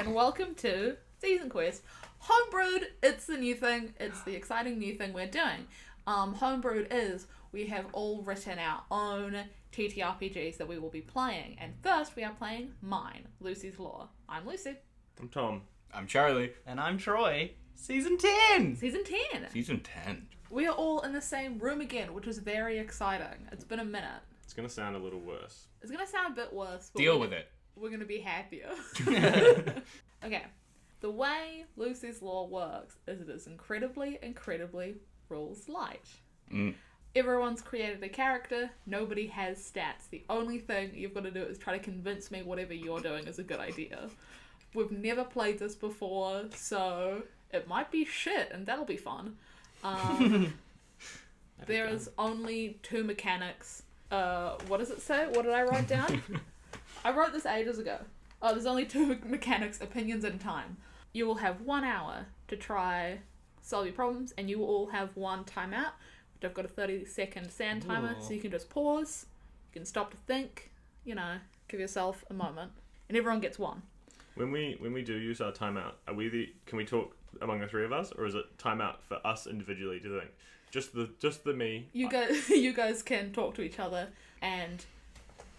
and welcome to Season Quest Homebrew'd. It's the new thing. It's the exciting new thing we're doing. Homebrew'd is we have all written our own TTRPGs that we will be playing. And first we are playing mine, Lucy's Law. I'm Lucy. I'm Tom. I'm Charlie. And I'm Troy. Season 10! Season 10! Season 10. We are all in the same room again, which is very exciting. It's been a minute. It's going to sound a little worse. It's going to sound a bit worse. But Deal with it. We're going to be happier. Okay. The way Lucy's Law works is it is incredibly rules light. Everyone's created a character. Nobody has stats. The only thing you've got to do is try to convince me whatever you're doing is a good idea. We've never played this before, so it might be shit, and that'll be fun. There is only two mechanics. What does it say? What did I write down? I wrote this ages ago. Oh, there's only two mechanics, opinions and time. You will have 1 hour to try solve your problems, and you will all have one timeout, which I've got a 30-second sand timer, so you can just pause, you can stop to think, you know, give yourself a moment, and everyone gets one. When we do use our timeout, can we talk among the three of us, or is it timeout for us individually? Do you think just the me? You guys can talk to each other, and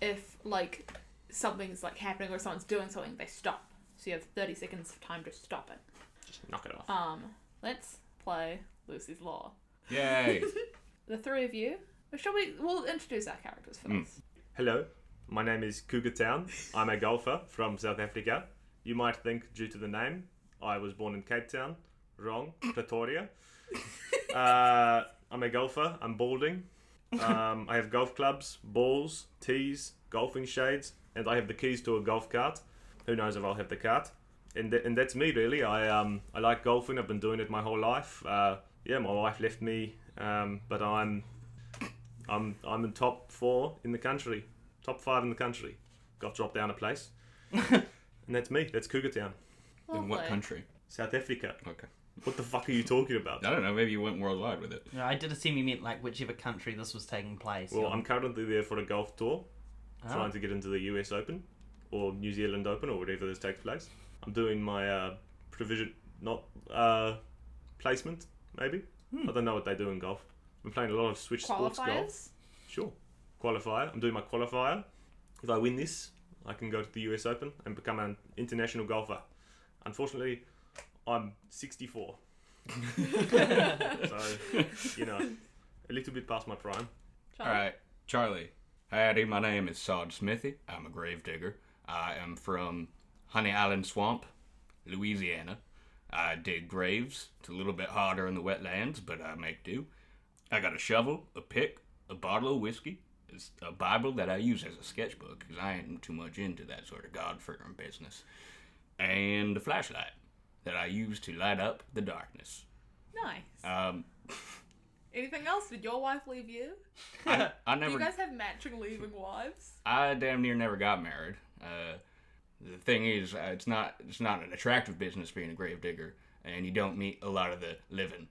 if like something's like happening or someone's doing something, they stop. So you have 30 seconds of time to stop it. Just knock it off. Let's play Lucy's Law. Yay. The three of you. We'll introduce our characters first. Hello, my name is Cougar Town. I'm a golfer from South Africa. You might think, due to the name, I was born in Cape Town. Wrong. Pretoria. I'm a golfer. I'm balding. I have golf clubs, balls, tees, golfing shades, and I have the keys to a golf cart. Who knows if I'll have the cart? And that's me, really. I like golfing. I've been doing it my whole life. My wife left me, but I'm in top 4 in the country, top 5 in the country. Got dropped down a place, and that's me. That's Cougar Town. Lovely. In what country? South Africa. Okay. What the fuck are you talking about? I don't know. Maybe you went worldwide with it. No, I did assume you meant like whichever country this was taking place. Well, I'm currently there for a golf tour, trying to get into the US Open or New Zealand Open or whatever this takes place. I'm doing my placement, maybe. I don't know what they do in golf. I'm playing a lot of Switch Sports golf. Sure. Qualifier. I'm doing my qualifier. If I win this, I can go to the US Open and become an international golfer. Unfortunately, I'm 64. So, a little bit past my prime. Charlie? Alright, Charlie. Howdy, my name is Smithy. I'm a gravedigger. I am from Honey Island Swamp, Louisiana. I dig graves. It's a little bit harder in the wetlands, but I make do. I got a shovel, a pick, a bottle of whiskey, a Bible that I use as a sketchbook, because I ain't too much into that sort of God-fearing business, and a flashlight that I use to light up the darkness. Nice. Anything else? Did your wife leave you? I never. Do you guys have matching leaving wives? I damn near never got married. The thing is, it's not an attractive business being a gravedigger, and you don't meet a lot of the living.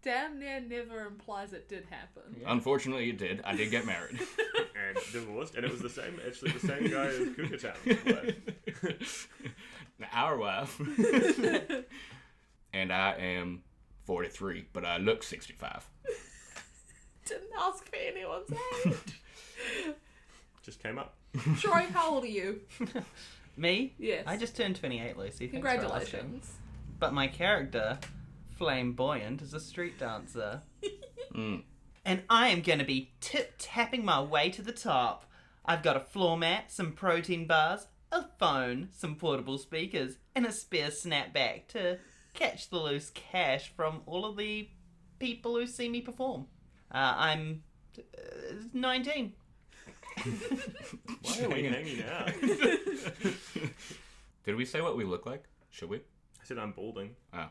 Damn near never implies it did happen. Yeah. Unfortunately, it did. I did get married. And divorced, and it was the same guy as Cougar Town. Our wife. And I am 43, but I look 65. Didn't ask for anyone's age. Just came up. Troy, how old are you? Me? Yes. I just turned 28, Lucy. Thanks for asking. Congratulations. But my character, Flame Boyant, is a street dancer. And I am going to be tip-tapping my way to the top. I've got a floor mat, some protein bars, a phone, some portable speakers, and a spare snapback to catch the loose cash from all of the people who see me perform. I'm 19. Why are we hanging out? Did we say what we look like? Should we? I said I'm balding. Oh.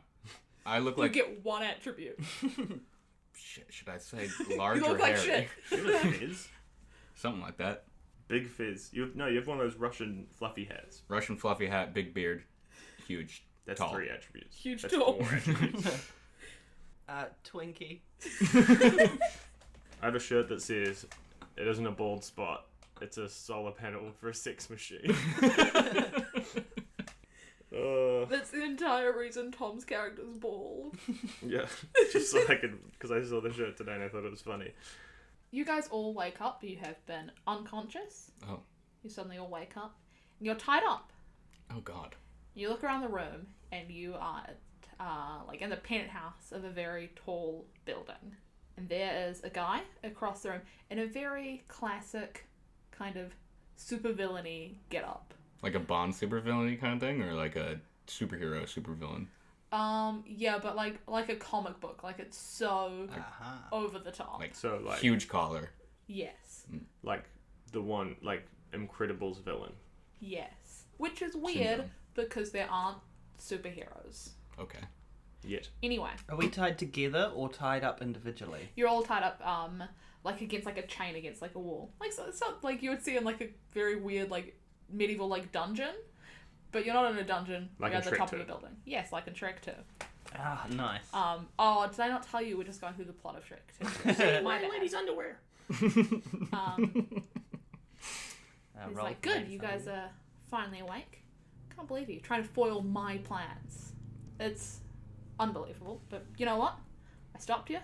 I look You like... get one attribute. Should I say large You or look like hairy? shit. You have a fizz. Something like that. Big fizz. You have one of those Russian fluffy hats. Russian fluffy hat, big beard, huge, That's tall. 3 attributes. Huge That's tall. 4 attributes. Twinkie. I have a shirt that says, "It isn't a bald spot. It's a solar panel for a sex machine." entire reason Tom's character's bald. Yeah, just so I could, because I saw the shirt today and I thought it was funny. You guys all wake up. You have been unconscious. Oh. You suddenly all wake up. And you're tied up. Oh, God. You look around the room and you are like in the penthouse of a very tall building. And there is a guy across the room in a very classic kind of supervillainy get-up. Like a Bond supervillain kind of thing, or like a superhero supervillain? Yeah, but like a comic book. Like it's so over the top. Like, So, like, huge collar. Yes. like the one, like, Incredibles villain. Yes. Which is weird because there aren't superheroes. Okay. Yet. Anyway, Are we tied together or tied up individually? you're all tied up, like against like a chain against like a wall. Like so, it's not like you would see in like a very weird like medieval like dungeon, but you're not in a dungeon. Like you're in at the Shrek top 2. of a building. Yes, like in Shrek 2. Ah, nice. Oh, did I not tell you we're just going through the plot of Shrek 2? My bad. lady's underwear. He's like, good, you guys are finally awake. Can't believe you. Trying to foil my plans. It's unbelievable, but you know what? I stopped you.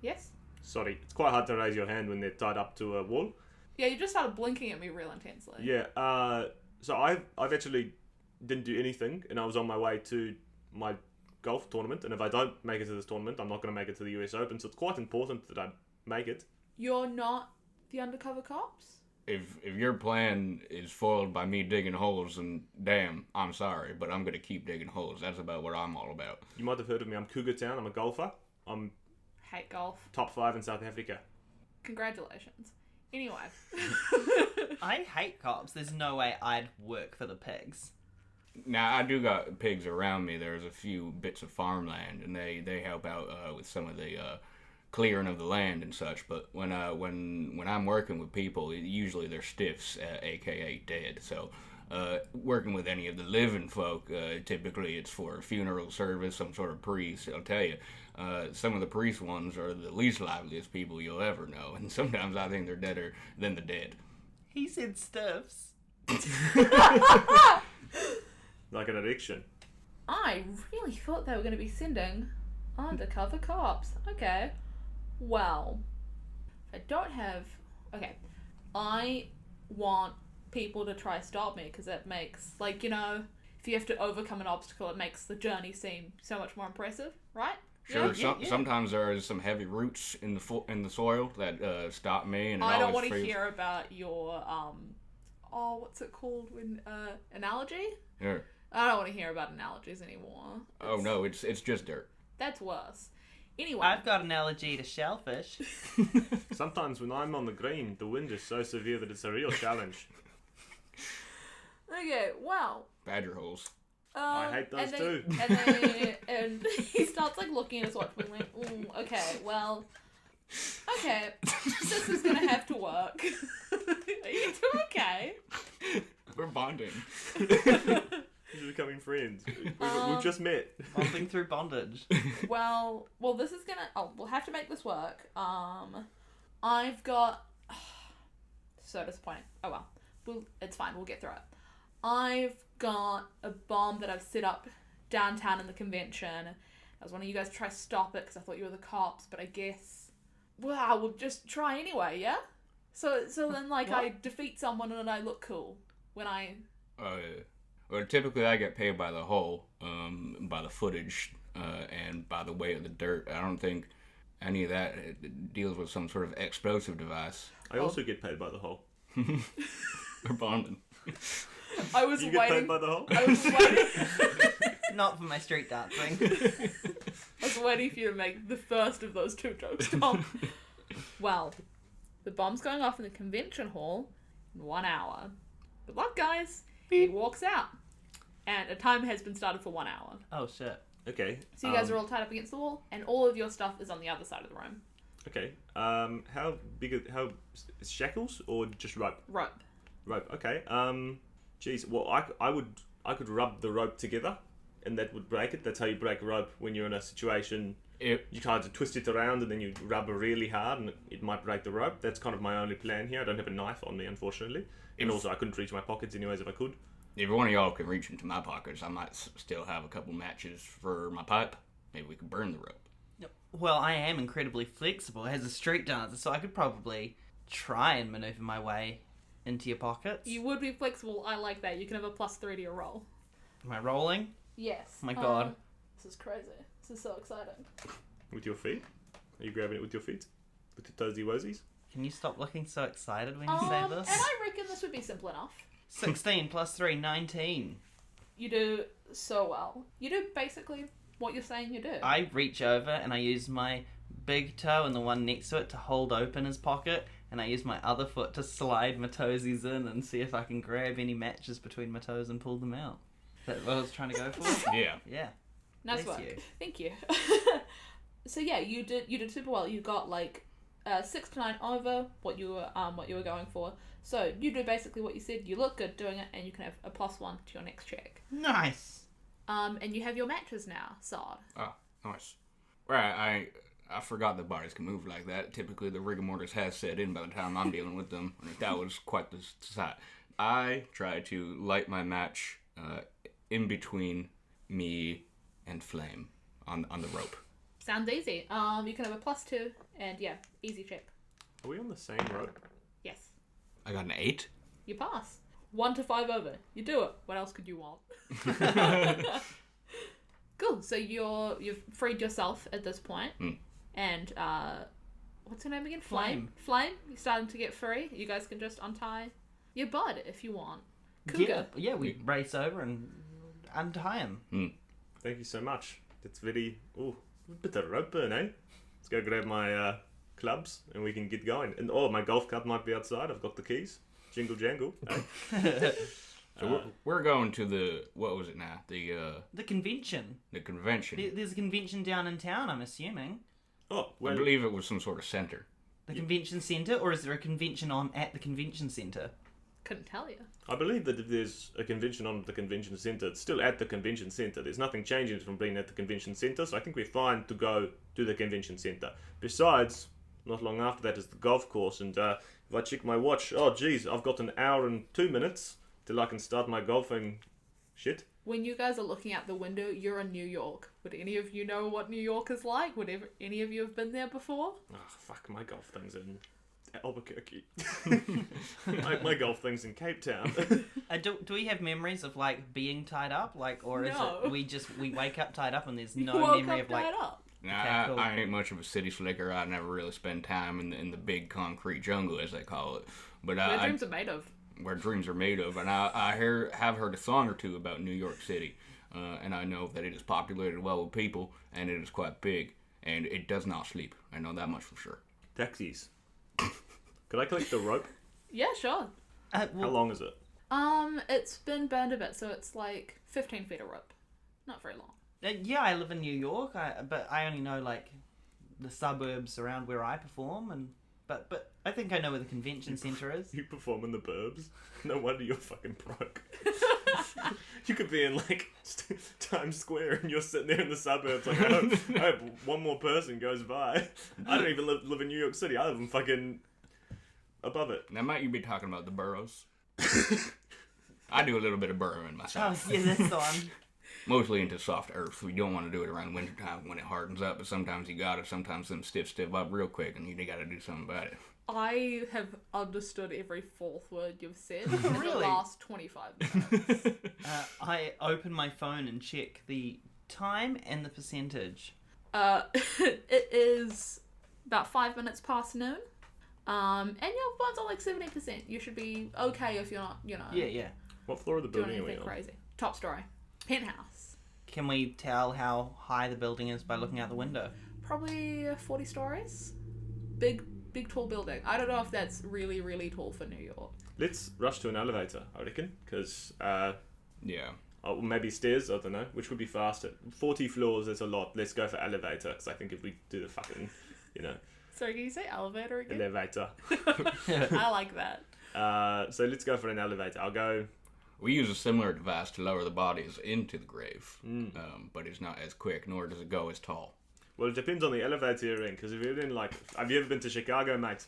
Yes? Sorry, it's quite hard to raise your hand when they're tied up to a wall. Yeah, you just started blinking at me real intensely. Yeah, so I've actually didn't do anything, and I was on my way to my golf tournament, and if I don't make it to this tournament, I'm not going to make it to the US Open, so it's quite important that I make it. You're not the undercover cops? If your plan is foiled by me digging holes, then damn, I'm sorry, but I'm gonna keep digging holes. That's about what I'm all about. You might have heard of me. I'm Cougar Town. I'm a golfer. I'm Hate golf. top 5 in South Africa. Congratulations. Anyway. I hate cops. There's no way I'd work for the pigs. Now, I do got pigs around me. There's a few bits of farmland, and they help out with some of the clearing of the land and such. But when I'm working with people, usually they're stiffs, aka dead. So working with any of the living folk, typically it's for a funeral service, some sort of priest. I'll tell you, some of the priest ones are the least liveliest people you'll ever know, and sometimes I think they're deader than the dead. He said stiffs. Like an addiction. I really thought they were going to be sending undercover cops. Okay. Well, I don't have... Okay. I want people to try stop me because that makes, like, you know, if you have to overcome an obstacle, it makes the journey seem so much more impressive, right? Sure. Yeah. Sometimes there is some heavy roots in the soil that stop me, and I don't want to hear about your what's it called when analogy? Yeah. I don't want to hear about analogies anymore. Oh no, it's just dirt. That's worse. Anyway, I've got an allergy to shellfish. Sometimes when I'm on the green, the wind is so severe that it's a real challenge. okay, well. Badger holes. I hate those too. And he starts like looking at his watch and like, okay, well, okay, this is gonna have to work. Are you two okay? We're bonding. We're becoming friends. We've just met. Bumping through bondage. Well, this is gonna. Oh, we'll have to make this work. I've got. So disappointing. Oh well, it's fine. We'll get through it. I've got a bomb that I've set up downtown in the convention. I was wanting you guys to try to stop it because I thought you were the cops, but I guess. Well, we'll just try anyway, yeah. So then like What? I defeat someone and I look cool when I. Well, typically I get paid by the hole, by the footage, and by the weight of the dirt. I don't think any of that deals with some sort of explosive device. I also get paid by the hole. We're bonding. I was You get waiting. paid by the hole? I was waiting. Not for my street dancing. I was waiting for you to make the first of those two jokes, Tom. Well, the bomb's going off in the convention hall in 1 hour. Good luck, guys. He walks out. And a timer has been started for 1 hour. Oh shit. Okay. So you guys are all tied up against the wall, and all of your stuff is on the other side of the room. Okay. How big? How shackles or just rope? Rope. Rope. Okay. Geez. Well, I could rub the rope together, and that would break it. That's how you break a rope when you're in a situation. You kind of twist it around, and then you rub it really hard, and it might break the rope. That's kind of my only plan here. I don't have a knife on me, unfortunately, and also I couldn't reach my pockets anyways if I could. If one of y'all can reach into my pockets, I might still have a couple matches for my pipe. Maybe we could burn the rope. Well, I am incredibly flexible as a street dancer, so I could probably try and maneuver my way into your pockets. You would be flexible. I like that. You can have a +3 to your roll. Am I rolling? Yes. Oh my god. This is crazy. This is so exciting. With your feet? Are you grabbing it with your feet? With your toesy woesies? Can you stop looking so excited when you say this? And I reckon this would be simple enough. 16 plus 3, 19. You do so well. You do basically what you're saying you do. I reach over and I use my big toe and the one next to it to hold open his pocket, and I use my other foot to slide my toesies in and see if I can grab any matches between my toes and pull them out. Is that what I was trying to go for? Yeah. Yeah. Nice Bless work. you. Thank you. So yeah, you did super well. You got like 6 to 9 over what you were going for. So you do basically what you said. You look good doing it, and you can have a +1 to your next check. Nice. And you have your matches now, Sard. Oh, nice. Right, I forgot that bodies can move like that. Typically, the rigor mortis has set in by the time I'm dealing with them. And that was quite the sight. I try to light my match in between me and Flame on the rope. Sounds easy. You can have a +2, and yeah, easy check. Are we on the same rope? Yes. I got an 8. You pass. 1 to 5 over. You do it. What else could you want? Cool. So you've freed yourself at this point. And what's her name again? Flame. Flame. You're starting to get free. You guys can just untie your bud if you want. Cougar. Yeah, we race over and untie him. Thank you so much. That's very... Ooh, a bit of rope burn, eh? Let's go grab my clubs and we can get going. And my golf cart might be outside. I've got the keys. Jingle jangle. Eh? So we're going to the... What was it now? The convention. The convention. There's a convention down in town, I'm assuming. Oh, I well... believe it was some sort of center. The convention centre, or is there a convention on at the convention centre? Couldn't tell you. I believe that if there's a convention on the convention centre, it's still at the convention centre. There's nothing changing from being at the convention centre, so I think we're fine to go to the convention centre. Besides, not long after that is the golf course, and if I check my watch, oh geez, I've got an hour and 2 minutes till I can start my golfing shit. When you guys are looking out the window, you're in New York. Would any of you know what New York is like? Would any of you have been there before? Oh, fuck, my golf thing's in Albuquerque. my golf thing's in Cape Town. Do we have memories of like being tied up, or is No. it we wake up tied up and there's You no woke memory up of like tied up. Now, Okay, cool. I ain't much of a city slicker. I never really spend time in the big concrete jungle, as they call it. But What dreams are made of. where dreams are made of. And I have heard a song or two about New York City. And I know that it is populated well with people, and it is quite big. And it does not sleep. I know that much for sure. Taxis. Could I collect the rope? Yeah, sure. How long is it? It's been burned a bit, so it's like 15 feet of rope. Not very long. yeah, I live in New York, but I only know like the suburbs around where I perform, but I think I know where the convention centre is. You perform in the burbs? No wonder you're fucking broke. You could be in like Times Square and you're sitting there in the suburbs like, I hope one more person goes by. I don't even live in New York City. I live in fucking above it. Now, might you be talking about the boroughs? I do a little bit of burrowing myself. Oh, yeah, that's the one. Mostly into soft earth. We don't want to do it around wintertime when it hardens up, but sometimes you gotta. Sometimes them stiff up real quick and you gotta do something about it. I have understood every fourth word you've said for the Really? last 25 minutes. I open my phone and check the time and the percentage. It is about 5 minutes past noon. And your funds are like 70%. You should be okay if you're not, Yeah. What floor of the doing building are we anything on? crazy. Top story. Penthouse. Can we tell how high the building is by looking out the window? Probably 40 stories. Big tall building. I don't know if that's really, really tall for New York. Let's rush to an elevator, I reckon, because Yeah. maybe stairs, I don't know, which would be faster. 40 floors is a lot. Let's go for elevator, because I think if we do the fucking, Sorry, can you say elevator again? elevator. I like that. So let's go for an elevator. I'll go... We use a similar device to lower the bodies into the grave, but it's not as quick, nor does it go as tall. Well, it depends on the elevator you're in, because if you're in, like... Have you ever been to Chicago, mate?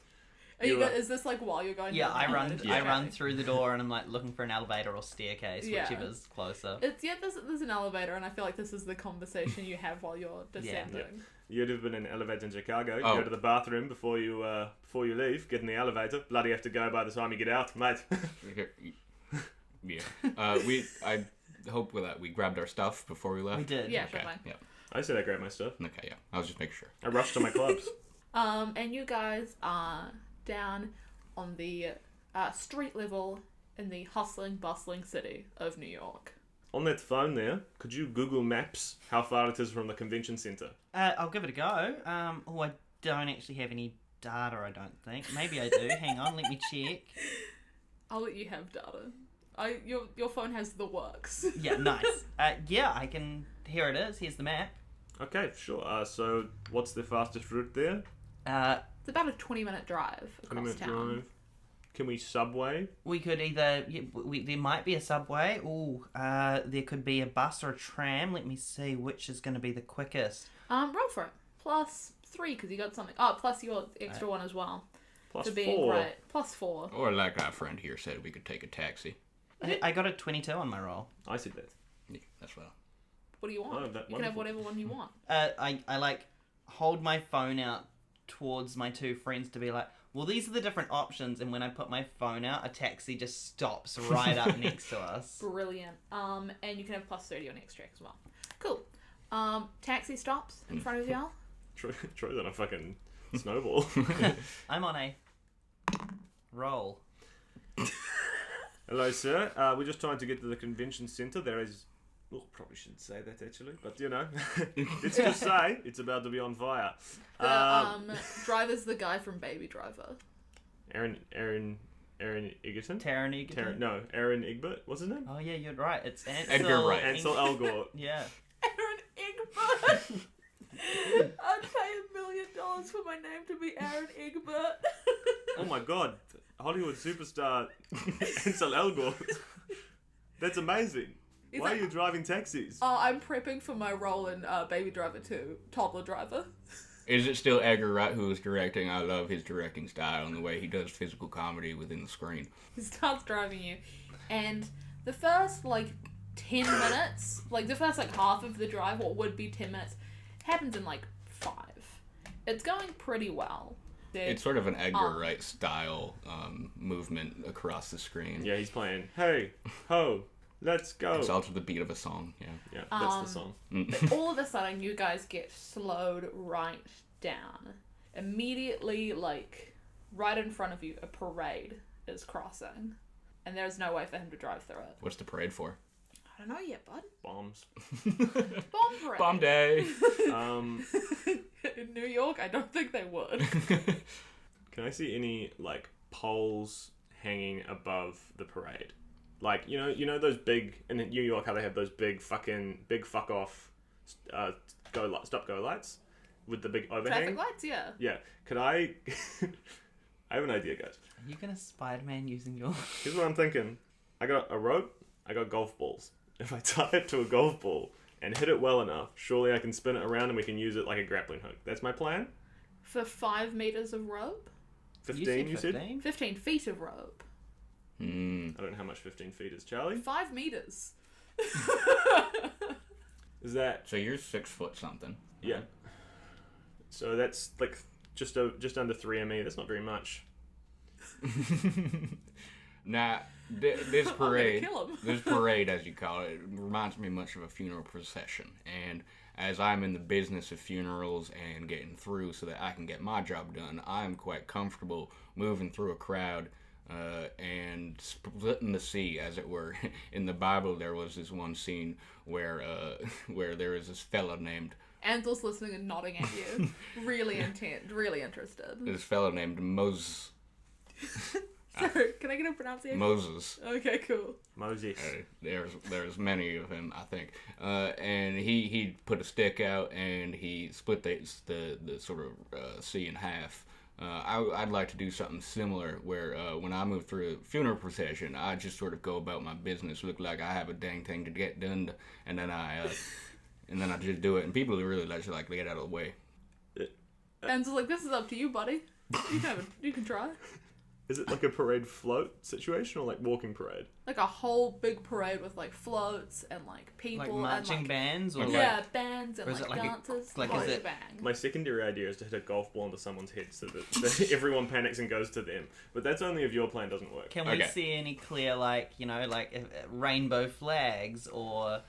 Is this like while you're going? Yeah, down I the run. elevator? I Okay. run through the door, and I'm like looking for an elevator or staircase, Yeah. whichever's closer. There's an elevator, and I feel like this is the conversation you have while you're descending. You'd have been in an elevator in Chicago. Oh. Go to the bathroom before you leave. Get in the elevator. Bloody have to go by the time you get out, mate. Yeah. I hope that we grabbed our stuff before we left. We did. Yeah, sure Okay. thing. Yeah. I said I grabbed my stuff. Okay. Yeah. I was just making sure. I rushed to my clubs. And you guys are down on the street level in the hustling, bustling city of New York. On that phone there, could you Google Maps how far it is from the convention center? I'll give it a go. I don't actually have any data, I don't think. Maybe I do. Hang on, let me check. I'll let you have data. Your phone has the works. Yeah, nice. Yeah, I can... Here it is. Here's the map. Okay, sure. So what's the fastest route there? It's about a 20-minute drive across 20-minute town. drive. Can we subway? We could either... there might be a subway. Ooh, there could be a bus or a tram. Let me see which is going to be the quickest. Roll for it. Plus 3 because you got something. Oh, plus your extra one as well. Plus For being 4. great. Plus 4. Or like our friend here said, we could take a taxi. I got a 22 on my roll. I said that. Yeah, that's well. What do you want? Oh, that You can have wonderful. whatever one you want. I like hold my phone out towards my two friends to be like, well, these are the different options, and when I put my phone out, a taxi just stops right up next to us. Brilliant. And you can have plus 30 on extract as well. Cool. Taxi stops in front of y'all. Troy's on a fucking snowball. I'm on a roll. Hello, sir. We're just trying to get to the convention center. There is... Oh, probably shouldn't say that, actually. But, you know, it's to say it's about to be on fire. The driver's the guy from Baby Driver. Aaron Egerton? Taron Egerton? No, Aaron Egbert. What's his name? Oh, yeah, you're right. It's Ansel. Edgar Wright. Ansel Elgort. Yeah. Aaron Egbert! I'd pay $1 million for my name to be Aaron Egbert. Oh, my God. Hollywood superstar Ansel Elgort. That's amazing. Is Why that- are you driving taxis? Oh, I'm prepping for my role in Baby Driver 2, Toddler Driver. Is it still Edgar Wright who is directing? I love his directing style and the way he does physical comedy within the screen. He starts driving you, and the first, 10 minutes, the first, half of the drive, what would be 10 minutes, happens in, 5. It's going pretty well. It's sort of an Edgar Wright style movement across the screen. Yeah, he's playing, hey, ho, let's go. It's also the beat of a song, yeah. Yeah, that's the song. But all of a sudden, you guys get slowed right down. Immediately, right in front of you, a parade is crossing. And there's no way for him to drive through it. What's the parade for? I don't know yet, bud. Bombs. Bomb parade. Bomb day! In New York, I don't think they would. Can I see any, poles hanging above the parade? You know those big, in New York, how they have those big fuck off stop go lights with the big overhang? Traffic lights, yeah. Yeah. Could I... I have an idea, guys. Are you gonna Spider-Man using your... Here's what I'm thinking. I got a rope, I got golf balls. If I tie it to a golf ball and hit it well enough, surely I can spin it around and we can use it like a grappling hook. That's my plan. For 5 meters of rope? 15, you said? 15? 15 feet of rope. I don't know how much 15 feet is, Charlie. 5 meters. Is that... So you're 6 foot something. Yeah. So that's just under 3 ME. That's not very much. Now, this parade, kill him. this parade, as you call it, reminds me much of a funeral procession. And as I'm in the business of funerals and getting through so that I can get my job done, I'm quite comfortable moving through a crowd and splitting the sea, as it were. In the Bible, there was this one scene where there was this fella named... Ansel's listening and nodding at you. Really intent, really interested. This fella named Moses. Sorry, can I get a pronunciation? Moses. Okay, cool. Moses. There's many of him, I think. And he put a stick out and he split the sort of sea in half. I'd like to do something similar where when I move through a funeral procession, I just sort of go about my business, look like I have a dang thing to get done, and then I just do it, and people really let you get out of the way. Ansel's like, this is up to you, buddy. You can try. Is it like a parade float situation or like walking parade? Like a whole big parade with like floats and like people Like marching and, like, bands, or yeah, bands and or is like it like a- dancers. like, Whole is it- shebang. My secondary idea is to hit a golf ball into someone's head so that everyone panics and goes to them. But that's only if your plan doesn't work. Can we Okay. see any clear, like, rainbow flags or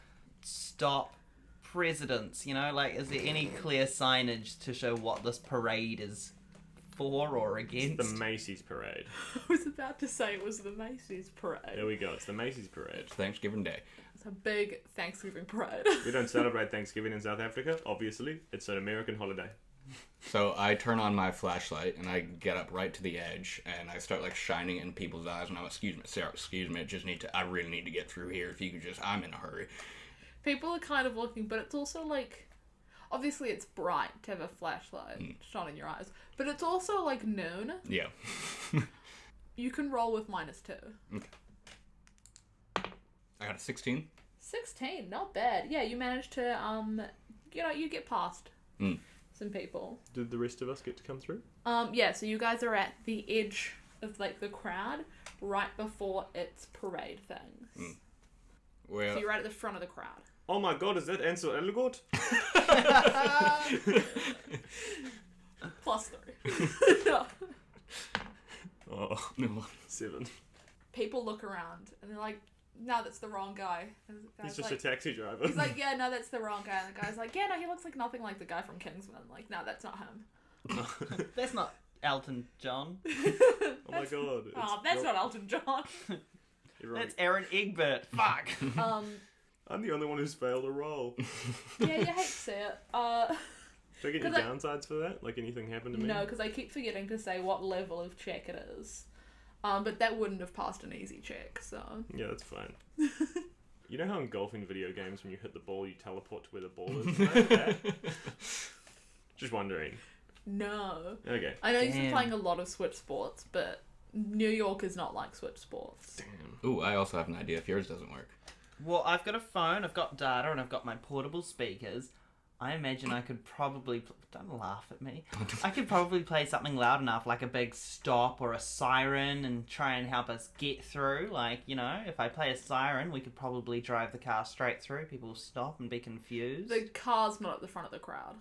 stop presidents? Like, is there any clear signage to show what this parade is for or against? The Macy's parade. I was about to say it was the Macy's parade. There we go. It's the Macy's parade. It's Thanksgiving Day. It's a big Thanksgiving parade. We don't celebrate Thanksgiving in South Africa, obviously. It's an American holiday. So I turn on my flashlight and I get up right to the edge and I start like shining in people's eyes and I'm excuse me, Sarah, excuse me, I really need to get through here. If you could just, I'm in a hurry. People are kind of looking, but it's also like, obviously it's bright to have a flashlight shone in your eyes, but it's also like noon. Yeah. You can roll with -2. I got a 16. 16, not bad. Yeah, you managed to, you get past some people. Did the rest of us get to come through? Yeah, so you guys are at the edge of like the crowd right before its parade things. Well, So you're right at the front of the crowd. Oh my god, is that Ansel Elgort? +3. No. Oh, no. 7. People look around and they're like, no, that's the wrong guy. And the guy's He's just like, a taxi driver. he's like, yeah, no, that's the wrong guy. And the guy's like, yeah, no, he looks like nothing like the guy from Kingsman. Like, no, that's not him. That's not Elton John. Oh my god. Oh, that's not Elton John. You're right. That's Aaron Egbert. Fuck. I'm the only one who's failed a roll. Yeah, you hate to see it. Do I get any 'Cause I- downsides for that? Like anything happened to me? No, because I keep forgetting to say what level of check it is. But that wouldn't have passed an easy check, so... Yeah, that's fine. You know how in golfing video games when you hit the ball you teleport to where the ball is? Like that? Just wondering. No. Okay. I know you've been Damn. playing a lot of Switch Sports, but New York is not like Switch Sports. Damn. Ooh, I also have an idea if yours doesn't work. Well, I've got a phone, I've got data, and I've got my portable speakers. I imagine I could probably... Don't laugh at me. I could probably play something loud enough, like a big stop or a siren, and try and help us get through. Like, if I play a siren, we could probably drive the car straight through. People will stop and be confused. The car's not at the front of the crowd.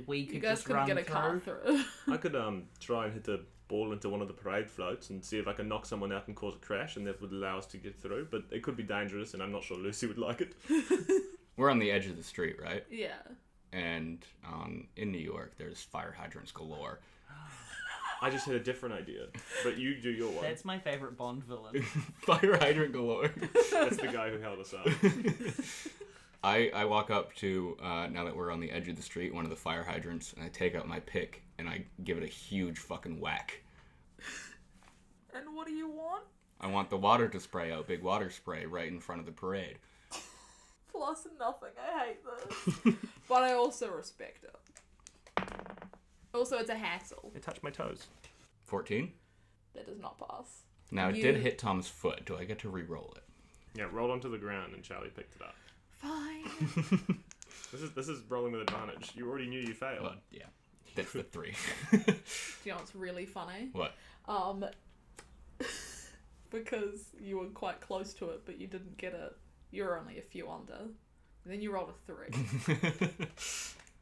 We could You guys just couldn't run get a through. car through. I could try and hit the ball into one of the parade floats and see if I can knock someone out and cause a crash, and that would allow us to get through. But it could be dangerous, and I'm not sure Lucy would like it. We're on the edge of the street, right? Yeah. And in New York, there's fire hydrants galore. I just had a different idea, but you do your one. That's my favourite Bond villain. Fire hydrant galore. That's the guy who held us up. I walk up to, now that we're on the edge of the street, one of the fire hydrants, and I take out my pick, and I give it a huge fucking whack. And what do you want? I want the water to spray out, big water spray, right in front of the parade. Plus nothing. I hate this. But I also respect it. Also, it's a hassle. It touched my toes. 14? That does not pass. Now, it You- did hit Tom's foot. Do I get to re-roll it? Yeah, rolled onto the ground and Charlie picked it up. Fine. This is rolling with advantage. You already knew you failed. Well, yeah. That's the 3. Do you know what's really funny? What? Because you were quite close to it, but you didn't get it. You were only a few under. And then you rolled a 3.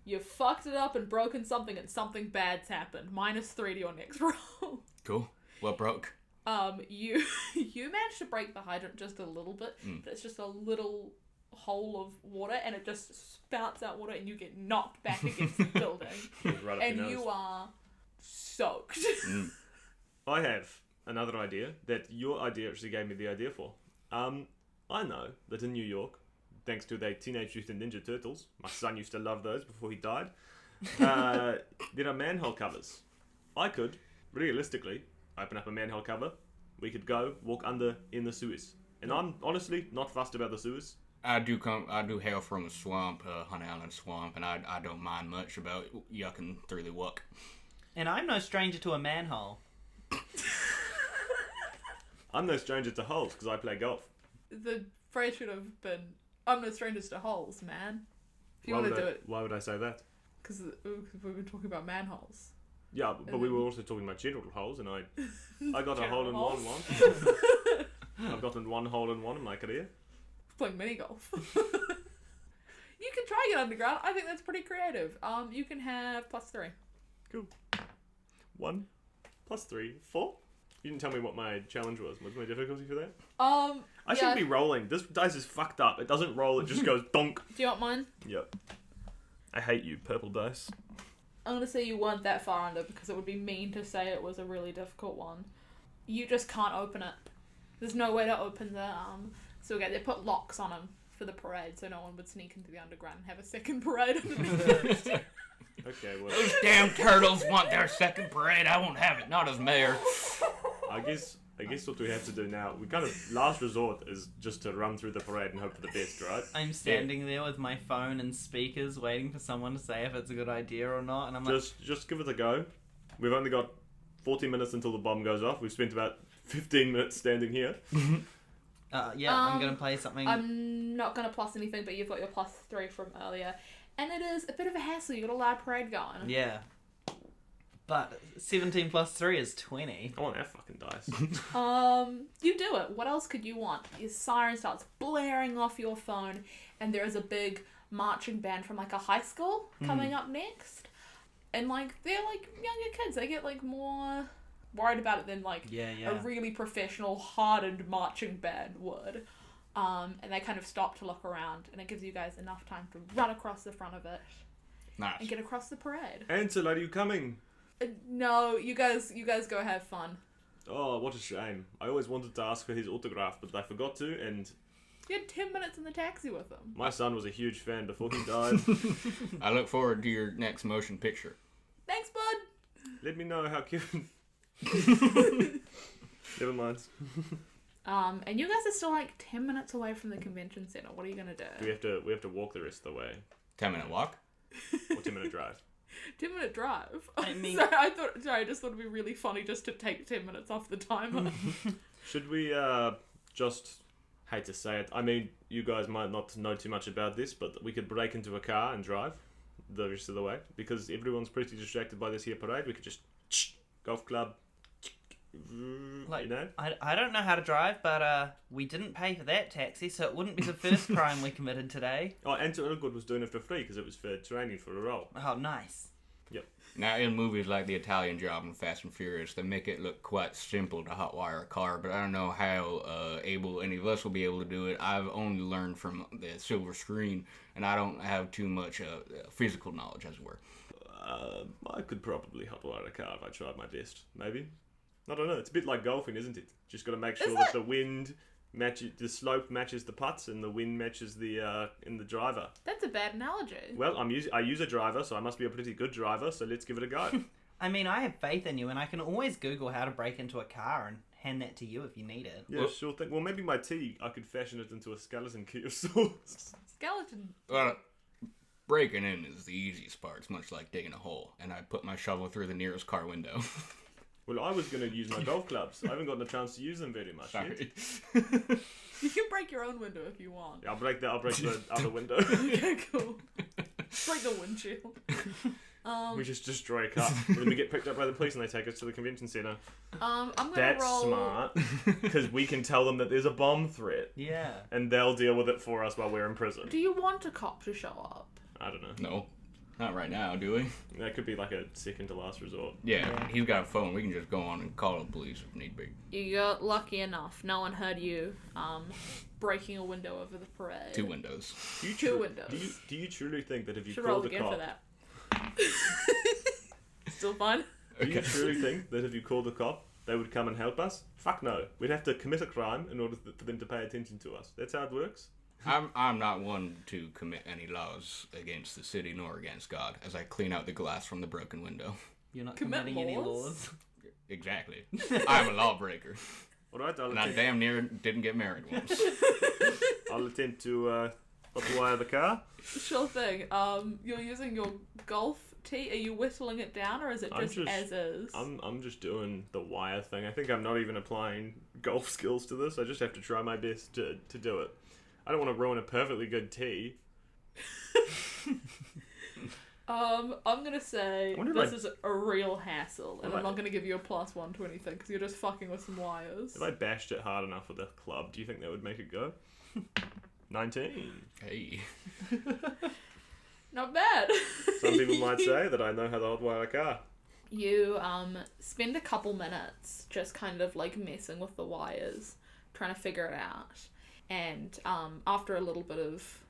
You fucked it up and broken something, and something bad's happened. -3 to your next roll. Cool. What broke? You managed to break the hydrant just a little bit, but it's just a little hole of water, and it just spouts out water, and you get knocked back against the building, Right up and your nose. you are soaked. I have another idea that your idea actually gave me the idea for. I know that in New York, thanks to the Teenage Mutant Ninja Turtles, my son used to love those before he died, there are manhole covers. I could, realistically, open up a manhole cover, we could go, walk under in the sewers. And I'm honestly not fussed about the sewers. I do hail from a swamp, Honey Island swamp, and I don't mind much about yucking through the muck. And I'm no stranger to a manhole. I'm no stranger to holes because I play golf. The phrase should have been, I'm no strangers to holes, man. If you want to do it. Why would I say that? Because we've been talking about manholes. Yeah, but we were also talking about genital holes, and I got a Genital hole in holes? one once. I've gotten one hole in one in my career. Playing mini golf. You can try it underground. I think that's pretty creative. You can have +3. Cool. 1 + 3, 4. You didn't tell me what my challenge was. What's my difficulty for that? I shouldn't be rolling. This dice is fucked up. It doesn't roll. It just goes donk. Do you want mine? Yep. I hate you, purple dice. I'm gonna say you weren't that far under because it would be mean to say it was a really difficult one. You just can't open it. There's no way to open the So okay, they put locks on them for the parade, so no one would sneak into the underground and have a second parade underneath. Okay, well, Those damn turtles want their second parade. I won't have it. Not as mayor. I guess what we have to do now, we kind of, last resort is just to run through the parade and hope for the best, right? I'm standing there with my phone and speakers waiting for someone to say if it's a good idea or not, and I'm like... Just give it a go. We've only got 40 minutes until the bomb goes off. We've spent about 15 minutes standing here. I'm going to play something... I'm not going to plus anything, but you've got your +3 from earlier. And it is a bit of a hassle. You've got a loud parade going. Yeah. But 17 + 3 is 20. I want that fucking dice. You do it. What else could you want? Your siren starts blaring off your phone, and there is a big marching band from like a high school coming up next. And like they're like younger kids. They get like more worried about it than like a really professional, hardened marching band would. And they kind of stop to look around, and it gives you guys enough time to run across the front of it Nice. and get across the parade. Ansel, are you coming? No, you guys go have fun. Oh, what a shame. I always wanted to ask for his autograph, but I forgot to, and You had 10 minutes in the taxi with him. my son was a huge fan before he died. I look forward to your next motion picture. Thanks, bud. Let me know how cute... Never mind. And you guys are still like 10 minutes away from the convention center. What are you gonna do? We have to walk the rest of the way. 10-minute walk. Or 10-minute drive. 10-minute drive. I mean- I just thought it'd be really funny just to take 10 minutes off the timer. Should we just... Hate to say it. I mean, you guys might not know too much about this, but we could break into a car and drive the rest of the way. Because everyone's pretty distracted by this here parade. We could just... Golf club... Like, you know? I don't know how to drive, but we didn't pay for that taxi, so it wouldn't be the first crime we committed today. Oh, and Elgood was doing it for free because it was for training for a role. Oh, nice. Now, in movies like The Italian Job and Fast and Furious, they make it look quite simple to hotwire a car, but I don't know how able any of us will be able to do it. I've only learned from the silver screen, and I don't have too much physical knowledge, as it were. I could probably hotwire a car if I tried my best. Maybe. I don't know. It's a bit like golfing, isn't it? Just got to make sure that the wind matches, the slope matches the putts, and the wind matches the in the driver. That's a bad analogy. Well, I use a driver, so I must be a pretty good driver. So let's give it a go. I mean, I have faith in you, and I can always Google how to break into a car and hand that to you if you need it. Yeah, Well- sure thing. Well, maybe my tea, I could fashion it into a skeleton key of sorts. Skeleton. Well, breaking in is the easiest part. It's much like digging a hole, and I put my shovel through the nearest car window. Well, I was going to use my golf clubs. I haven't gotten a chance to use them very much yet. Sorry. You can break your own window if you want. Yeah, I'll break the other window. Okay, cool. Break the windshield. We just destroy a car, and then we get picked up by the police, and they take us to the convention center. I'm gonna That's roll. smart, because we can tell them that there's a bomb threat, Yeah. and they'll deal with it for us while we're in prison. Do you want a cop to show up? I don't know. No, not right now, do we? That could be like a second to last resort. Yeah, he's got a phone. We can just go on and call the police if need be. You got lucky enough. No one heard you breaking a window over the parade. 2 windows. Do you Two windows. Do you truly think that if you Should roll called a again cop, for that. Still fun? do you truly think that if you called a cop, they would come and help us? Fuck no. We'd have to commit a crime in order for them to pay attention to us. That's how it works. I'm not one to commit any laws against the city nor against God, as I clean out the glass from the broken window. You're not Commit committing any laws? laws. Exactly. I'm a lawbreaker. All right, And I damn near didn't get married once. I'll attempt to hotwire the car. Sure thing. You're using your golf tee. Are you whittling it down, or is it just as is? I'm just doing the wire thing. I think I'm not even applying golf skills to this. I just have to try my best to do it. I don't want to ruin a perfectly good tee. I'm gonna say I wonder this if is a real hassle, and If I'm I- not gonna give you a +1 to anything because you're just fucking with some wires. If I bashed it hard enough with a club, do you think that would make it go? 19. Hey. Not bad. Some people might say that I know how to hotwire a car. You spend a couple minutes just kind of like messing with the wires, trying to figure it out, and after a little bit of,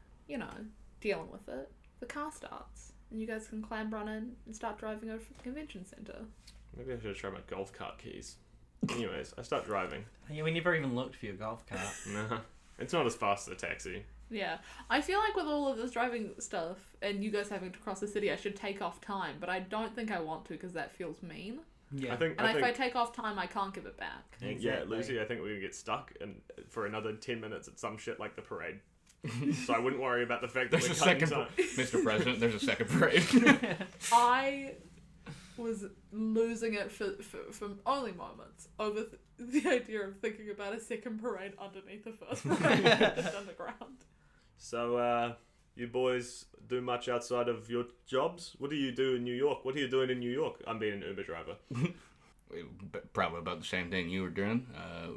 dealing with it, the car starts, and you guys can clamber on in and start driving over to the convention center. Maybe I should try my golf cart keys. Anyways, I start driving. Yeah, we never even looked for your golf cart. Nah, it's not as fast as a taxi. Yeah, I feel like with all of this driving stuff and you guys having to cross the city, I should take off time, but I don't think I want to because that feels mean. Yeah. I think. And if I take off time, I can't give it back. Yeah, Exactly. Lucy, I think we're gonna get stuck for another 10 minutes at some shit like the parade. So I wouldn't worry about the fact that There's we're a cutting second, time. Mr. President. There's a second parade. I was losing it for only moments over the idea of thinking about a second parade underneath the first parade just underground. So, you boys do much outside of your jobs? What do you do in New York? What are you doing in New York? I'm being an Uber driver. Probably about the same thing you were doing.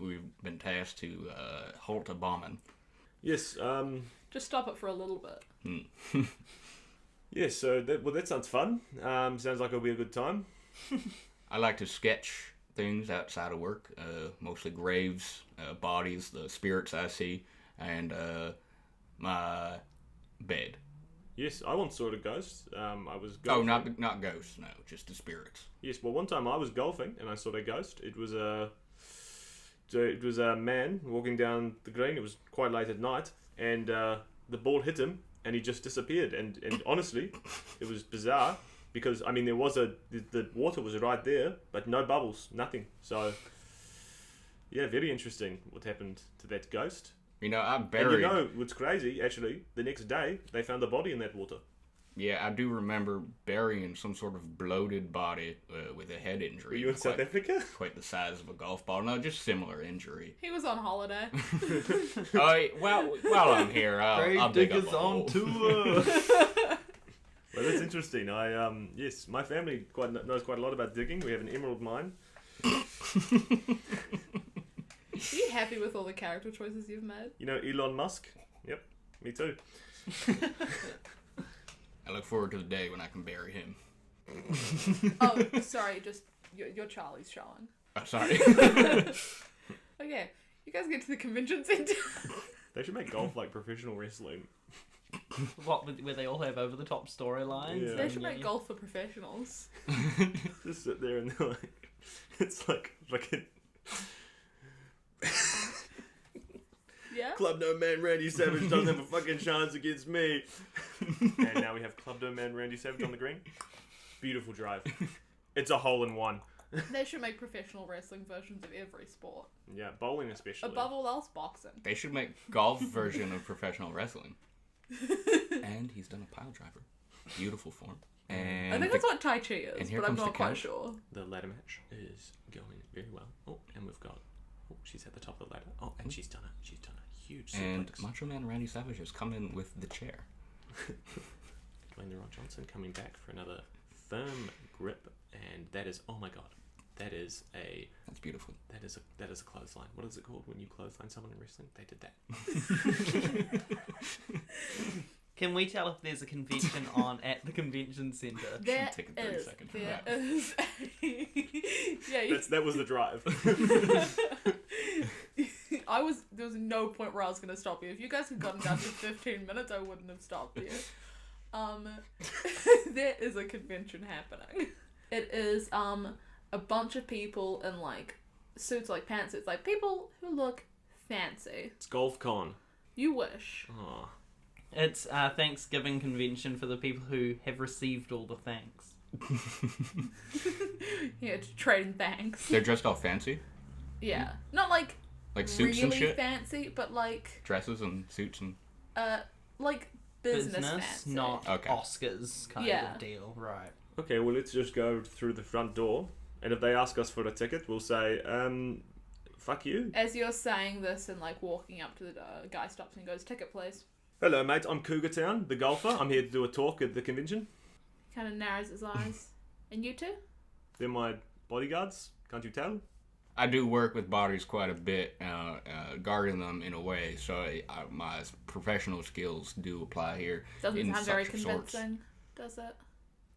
We've been tasked to halt a bombing. Yes, Just stop it for a little bit. yes, so that sounds fun. Sounds like it'll be a good time. I like to sketch things outside of work, mostly graves, bodies, the spirits I see, and my bed. Yes, I once saw a ghost. I was Oh, golfing. not ghosts, no, just the spirits. Yes, well, one time I was golfing and I saw a ghost. It was a man walking down the green. It was quite late at night, and the ball hit him, and he just disappeared. And honestly, it was bizarre because there was the water was right there, but no bubbles, nothing. So yeah, very interesting what happened to that ghost. I And buried. what's crazy? Actually, the next day they found the body in that water. Yeah, I do remember burying some sort of bloated body with a head injury. Were you in South Africa? Quite the size of a golf ball. No, just similar injury. He was on holiday. While I'm here, I'll dig up a hole. tour. Well, that's interesting. Yes, my family knows quite a lot about digging. We have an emerald mine. Are you happy with all the character choices you've made? Elon Musk? Yep, me too. I look forward to the day when I can bury him. Oh, sorry, just your Charlie's showing. Oh, sorry. Okay, you guys get to the convention center. They should make golf like professional wrestling. Where they all have over the top storylines. Yeah. They should make golf for professionals. Just sit there and they're like, it's like fucking Yeah? Club No Man Randy Savage doesn't have a fucking chance against me. And now we have Club No Man Randy Savage on the green. Beautiful drive. It's a hole in one. They should make professional wrestling versions of every sport. Yeah, bowling especially. Above all else, boxing. They should make golf version of professional wrestling. And he's done a pile driver. Beautiful form. And I think that's what Tai Chi is, and here but I'm comes the not quite count. sure. The ladder match is going very well. Oh, and we've got. Oh, she's at the top of the ladder. Oh, and she's done a huge And suplex. Macho Man Randy Savage has come in with the chair. Dwayne The Rock Johnson coming back for another firm grip, and that is, oh my god, that's beautiful. that is a clothesline. What is it called when you clothesline someone in wrestling? They did that. Can we tell if there's a convention on at the convention centre? There take a 30 is. second for There that. is. Yeah, That was the drive. there was no point where I was going to stop you. If you guys had gotten down to 15 minutes, I wouldn't have stopped you. There is a convention happening. It is a bunch of people in like suits, like pantsuits, like people who look fancy. It's Golf Con. You wish. Oh. It's a Thanksgiving convention for the people who have received all the thanks. Yeah, to trade thanks. They're dressed all fancy, Yeah, not like suits really and shit. fancy, but like Dresses and suits and. like business fancy. not Okay. Oscars kind Yeah. of deal, right? Okay, well, let's just go through the front door, and if they ask us for a ticket, we'll say, fuck you. As you're saying this and like walking up to the guy stops and goes, "Ticket, please." Hello, mate. I'm Cougar Town, the golfer. I'm here to do a talk at the convention. kind of narrows his eyes. And you two? They're my bodyguards. Can't you tell? I do work with bodies quite a bit, guarding them in a way, so my professional skills do apply here. Doesn't in sound very such sorts. convincing, does it?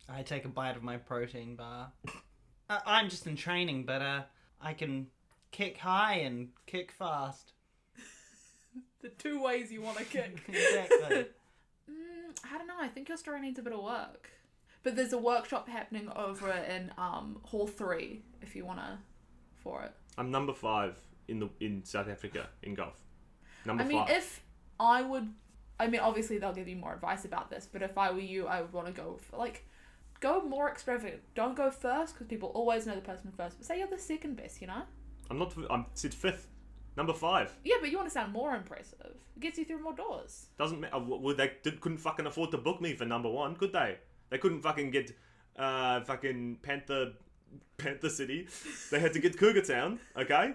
I take a bite of my protein bar. I'm just in training, but I can kick high and kick fast. The two ways you want to kick. Exactly. I don't know. I think your story needs a bit of work. But there's a workshop happening over in Hall 3 if you want to for it. I'm number 5 in South Africa in golf. Number 5. If I would... I mean, obviously they'll give you more advice about this, but if I were you, I would want to go for, like... Go more extravagant. Don't go first, because people always know the person first. But say you're the second best, you know? I'm said 5th. Number 5. Yeah, but you want to sound more impressive. It gets you through more doors. Doesn't matter. Couldn't fucking afford to book me for number 1, could they? They couldn't fucking get fucking Panther City. They had to get Cougar Town, okay?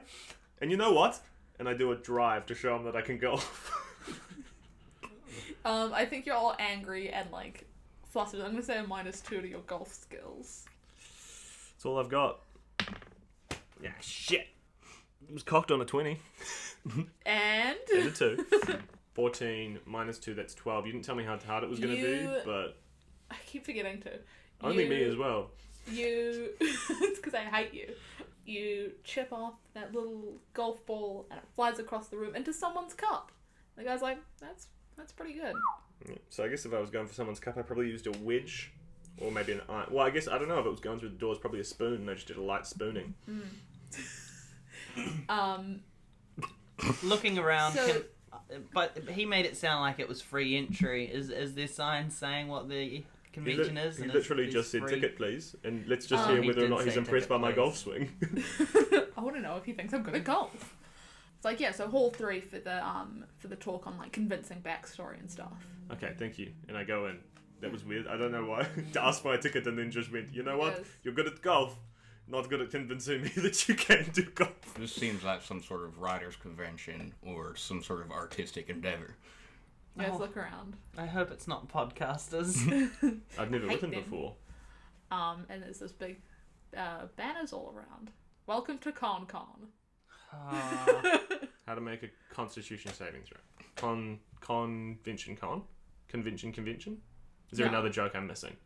And you know what? And I do a drive to show them that I can golf. I think you're all angry and, like, flustered. I'm going to say a -2 to your golf skills. That's all I've got. Yeah, shit. It was cocked on a 20. And a 2. 14 -2, that's 12. You didn't tell me how hard it was going to be, but... I keep forgetting to. Only me as well. It's because I hate you. You chip off that little golf ball and it flies across the room into someone's cup. The guy's like, that's pretty good. Yeah. So I guess if I was going for someone's cup, I probably used a wedge. Or maybe an iron. Well, I guess, I don't know if it was going through the door, it's probably a spoon, and I just did a light spooning. Looking around, So- but he made it sound like it was free entry. Is there signs saying what the convention is? He And literally it's just said free? ticket, please, and let's just He hear whether or did not he's say impressed by ticket, my please. golf swing. I want to know if he thinks I'm good at golf. It's like, yeah, so Hall 3 for the talk on, like, convincing backstory and stuff. Okay, thank you. And I go in. That was weird. I don't know why. Asked for a ticket and then just went, you know what? Yes. You're good at golf. Not good at convincing me that you can do golf. This seems like some sort of writer's convention or some sort of artistic endeavor. Guys, Oh. look around. I hope it's not podcasters. I've never Hate written them. before. And there's this big banners all around. Welcome to Con. How to make a constitution saving throw. Convention? Is there No. another joke I'm missing?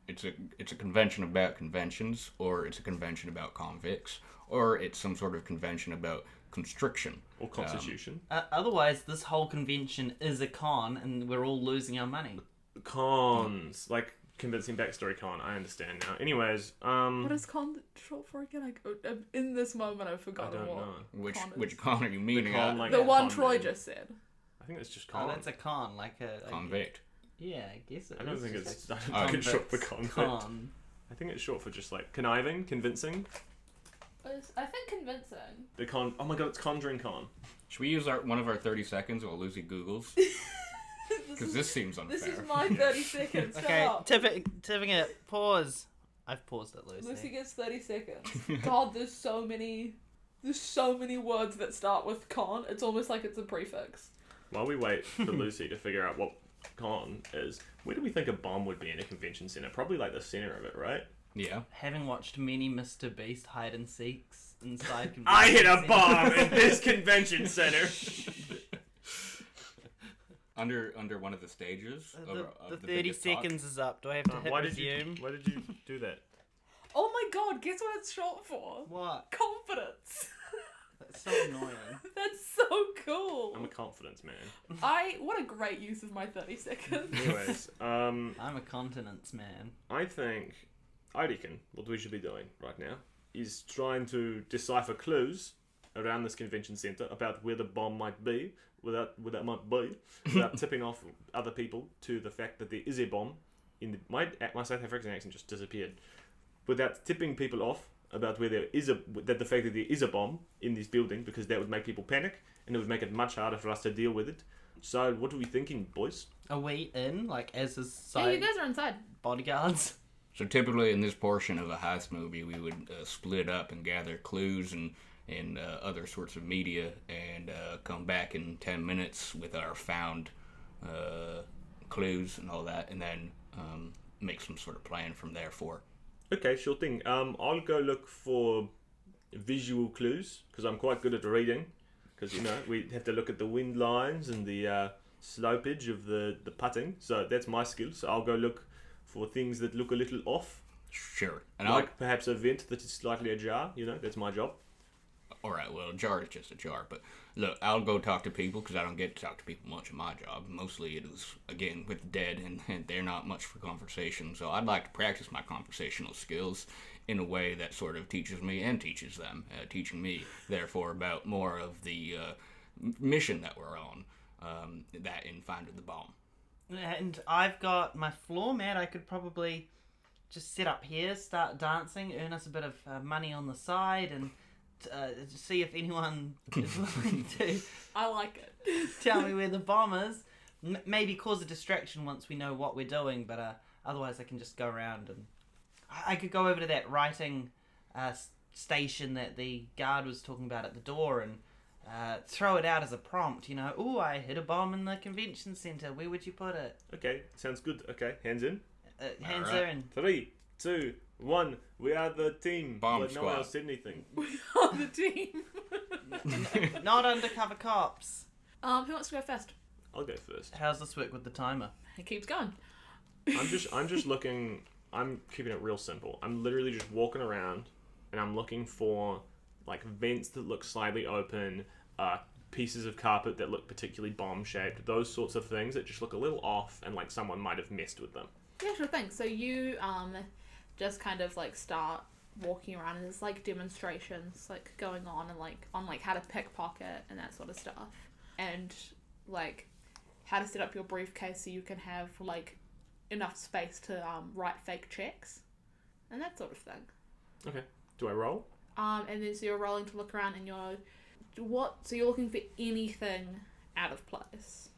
It's a convention about conventions, or it's a convention about convicts, or it's some sort of convention about constriction. Or constitution? Otherwise, this whole convention is a con, and we're all losing our money. Cons. Like, convincing backstory con. I understand now. Anyways, What is con short for again? In this moment, I've I forgotten don't what know. Which con are you meaning? con, like- the one con Troy man. just said. I think it's just Oh, con. that's a con, like a convict. yeah, I guess it I don't is think just it's. like I don't think it's short for convict. convict. Con. I think it's short for just like conniving, convincing. I think convincing. The con. Oh my god, it's Conjuring Con. Should we use one of our 30 seconds while Lucy Googles? Because this seems unfair. This is my 30 seconds. Shut Okay, up. tipping it. Pause. I've paused it, Lucy. Lucy gets 30 seconds. God, there's so many words that start with con. It's almost like it's a prefix. While we wait for Lucy to figure out what con is, where do we think a bomb would be in a convention center? Probably like the center of it, right? Yeah. Having watched many Mr. Beast hide and seeks inside convention I hit a centers- bomb in this convention center. Under one of the stages of The the 30 biggest talk. seconds is up. Do I have to hit Why did resume? you do that? Oh my god, guess what it's short for? What? Confidence. That's so annoying. That's so cool. I'm a confidence man. What a great use of my 30 seconds. Anyways, I'm a continence man. I reckon what we should be doing right now is trying to decipher clues around this convention center about where the bomb might be, without tipping off other people to the fact that there is a bomb. My South African accent just disappeared. Without tipping people off about where the fact that there is a bomb in this building, because that would make people panic and it would make it much harder for us to deal with it. So what are we thinking, boys? Are we in, like, as his Yeah, side you guys are inside. bodyguards? So typically in this portion of a heist movie, we would split up and gather clues and other sorts of media, and come back in 10 minutes with our found clues and all that, and then make some sort of plan from there for. Okay, sure thing. I'll go look for visual clues because I'm quite good at reading. Because we have to look at the wind lines and the slopage of the putting. So that's my skill. So I'll go look for things that look a little off. Sure. And perhaps a vent that is slightly ajar. That's my job. All right, well, a jar is just a jar. But look, I'll go talk to people because I don't get to talk to people much in my job. Mostly it is, again, with the dead, and they're not much for conversation. So I'd like to practice my conversational skills in a way that sort of teaches me and teaches them, teaching me, therefore, about more of the mission that we're on, that in finding the bomb. And I've got my floor mat. I could probably just sit up here, start dancing, earn us a bit of money on the side, and see if anyone is willing to I like it. tell me where the bomb is. Maybe cause a distraction once we know what we're doing, but otherwise I can just go around and... I could go over to that writing station that the guard was talking about at the door and throw it out as a prompt, Ooh, I hit a bomb in the convention centre. Where would you put it? Okay, sounds good. Okay, hands in. Hands All right. there and... 3, 2, 1. We are the team. Bomb but no squad. one else said anything. On the team. Not undercover cops. Who wants to go first? I'll go first. How's this work with the timer? It keeps going. I'm just looking. I'm keeping it real simple. I'm literally just walking around, and I'm looking for like vents that look slightly open, pieces of carpet that look particularly bomb shaped. Those sorts of things that just look a little off, and like someone might have messed with them. Yeah, sure thing. So you just kind of like start walking around, and there's like demonstrations like going on, and like on like how to pickpocket and that sort of stuff, and like how to set up your briefcase so you can have like enough space to write fake checks and that sort of thing. Okay. Do I roll? And then so you're rolling to look around, and so you're looking for anything out of place.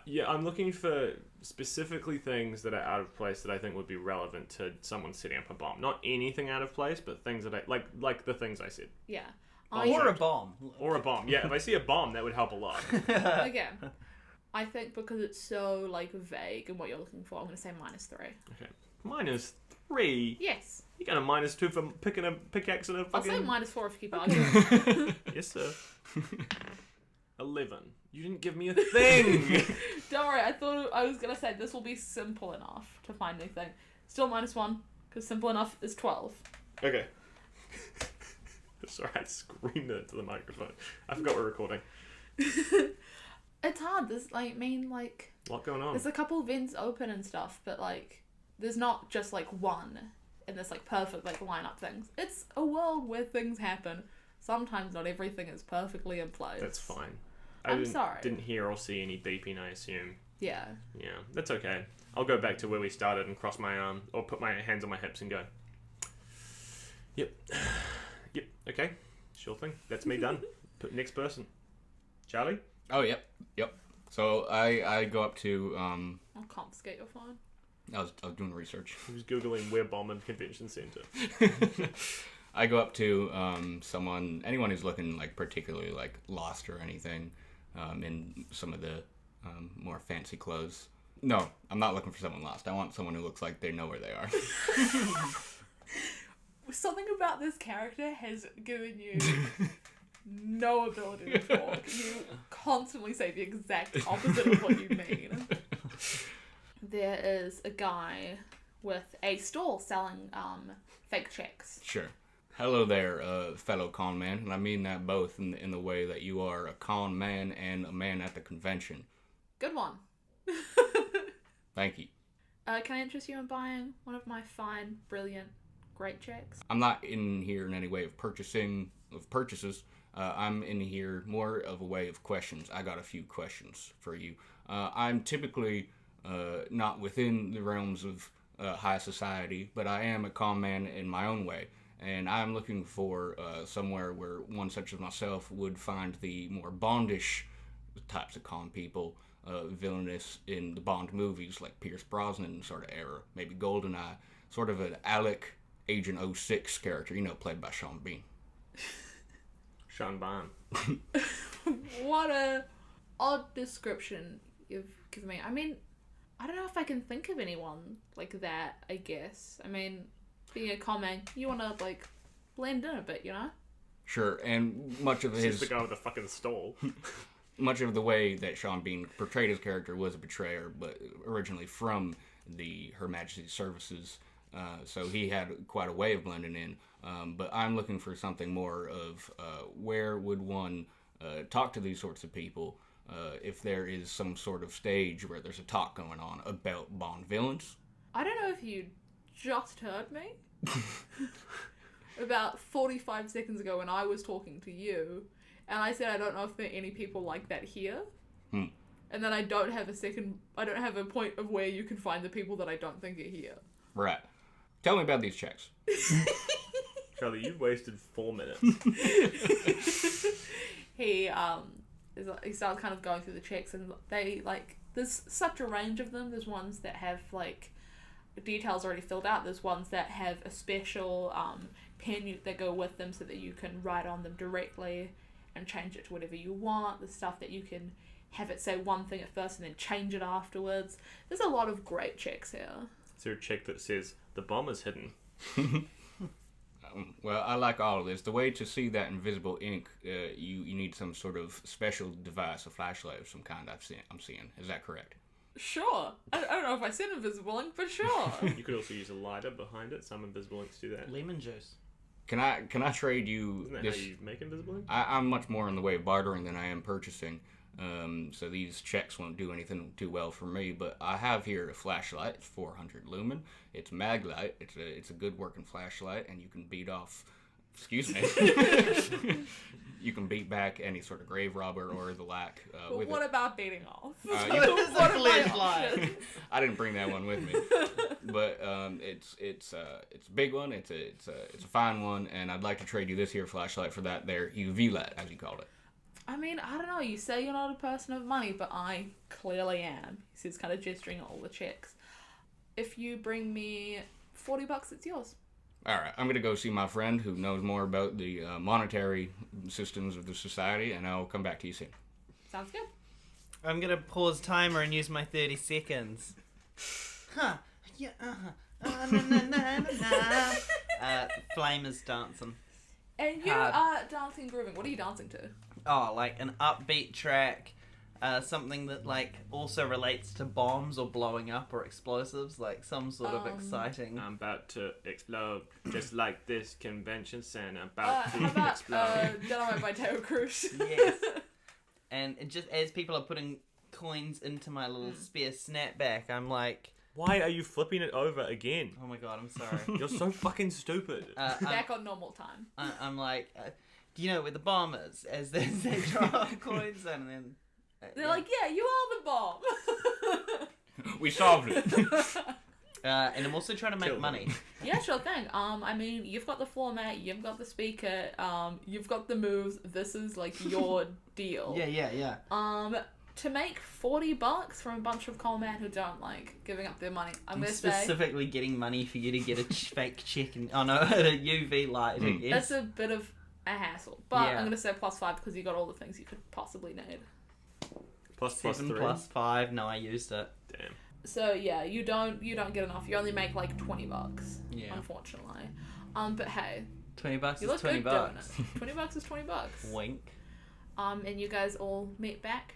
Yeah, I'm looking for specifically things that are out of place that I think would be relevant to someone setting up a bomb. Not anything out of place, but things that I like the things I said. Yeah. Or a bomb. Or a bomb. Yeah, if I see a bomb, that would help a lot. Again, I think because it's so like vague in what you're looking for, I'm going to say -3. Okay. -3? Yes. You got a -2 for picking a pickaxe and a I'll fucking... say -4 if you keep arguing. Yes, sir. 11. You didn't give me a thing! Don't worry, I was going to say this will be simple enough to find anything. Still -1, because simple enough is 12. Okay. Sorry, I screamed it to the microphone. I forgot we're recording. It's hard. There's like, A lot going on. there's a couple vents open and stuff, but like, there's not just like one in this like perfect like lineup things. It's a world where things happen. Sometimes not everything is perfectly in place. That's fine. I'm sorry. Didn't hear or see any beeping, I assume. Yeah. Yeah, that's okay. I'll go back to where we started and cross my arm, or put my hands on my hips and go. Yep. Yep. Okay. Sure thing. That's me done. Next person. Charlie? Oh, yep. So I go up to... I'll confiscate your phone. I was doing research. He was Googling where bomb and convention center. I go up to anyone who's looking like particularly like lost or anything, in some of the more fancy clothes. No, I'm not looking for someone lost. I want someone who looks like they know where they are. Something about this character has given you no ability to talk. You constantly say the exact opposite of what you mean. There is a guy with a stall selling fake checks. Sure. Hello there, fellow con man, and I mean that both in the way that you are a con man and a man at the convention. Good one. Thank you. Can I interest you in buying one of my fine, brilliant, great checks? I'm not in here in any way of purchases. I'm in here more of a way of questions. I got a few questions for you. I'm typically not within the realms of high society, but I am a con man in my own way. And I'm looking for somewhere where one such as myself would find the more Bondish types of con people, villainous in the Bond movies, like Pierce Brosnan sort of era, maybe GoldenEye, sort of an Alec Agent 06 character, played by Sean Bean. Sean Bean. What a odd description you've given me. I mean, I don't know if I can think of anyone like that, I guess. I mean, being a common, you want to, like, blend in a bit, you know? Sure, and much of It's his... the guy with the fucking stall. Much of the way that Sean Bean portrayed his character was a betrayer, but originally from Her Majesty's services, so he had quite a way of blending in. But I'm looking for something more of where would one talk to these sorts of people if there is some sort of stage where there's a talk going on about Bond villains. I don't know if you just heard me. About 45 seconds ago when I was talking to you, and I said I don't know if there are any people like that here. And then I don't have a point of where you can find the people that I don't think are here. Right. Tell me about these checks. Charlie, you wasted 4 minutes. He starts kind of going through the checks, and they, like, there's such a range of them. There's ones that have, like, details already filled out. There's ones that have a special pen that go with them so that you can write on them directly and change it to whatever you want. There's stuff that you can have it say one thing at first and then change it afterwards. There's a lot of great checks here. Is there a check that says, the bomb is hidden? Well, I like all of this. The way to see that invisible ink, you need some sort of special device, a flashlight of some kind I'm seeing. Is that correct? Sure. I don't know if I said invisible ink, but sure. You could also use a lighter behind it. Some invisible inks do that. Lemon juice. Can I trade you Isn't that this? how you make invisible ink? I'm much more in the way of bartering than I am purchasing. So these checks won't do anything too well for me, but I have here a flashlight. It's 400 lumen. It's maglite. It's a good working flashlight, and you can beat off. Excuse me. You can beat back any sort of grave robber or the lack. But with what it. About beating off? What is a flashlight? I didn't bring that one with me, but it's a big one. It's a fine one, and I'd like to trade you this here flashlight for that there UV light, as you called it. I mean, I don't know, you say you're not a person of money, but I clearly am. He says, kind of gesturing at all the checks. If you bring me $40, it's yours. Alright, I'm gonna go see my friend who knows more about the monetary systems of the society, and I'll come back to you soon. Sounds good. I'm gonna pause timer and use my 30 seconds. Huh. Yeah, Flame is dancing. And you are dancing and grooving. What are you dancing to? Oh, like an upbeat track, something that like also relates to bombs or blowing up or explosives, like some sort of exciting. I'm about to explode, just like this convention center. About How about explode. Dynamite by Taylor Cruz? Yes. And it just as people are putting coins into my little spare snapback, I'm like, Why are you flipping it over again? oh my god, I'm sorry. You're so fucking stupid. Back on normal time. I'm like, do you know where the bomb is? As they drop coins in, and then They're like, yeah, you are the bomb. We solved it. and I'm also trying to make Kill them. money. Yeah, sure thing. I mean, you've got the floor mat, you've got the speaker, you've got the moves. This is like your deal. Yeah. To make $40 from a bunch of coal men who don't like giving up their money, I'm gonna say specifically getting money for you to get a fake check and a UV light. I guess. that's a bit of a hassle. But Yeah. I'm gonna say +5 because you got all the things you could possibly need. Plus 7 3. plus 5. No, I used it. Damn. So yeah, you don't get enough. You only make like $20, Yeah. unfortunately. But hey, $20 you is look $20. good doing it. $20 is $20. Wink. And you guys all meet back.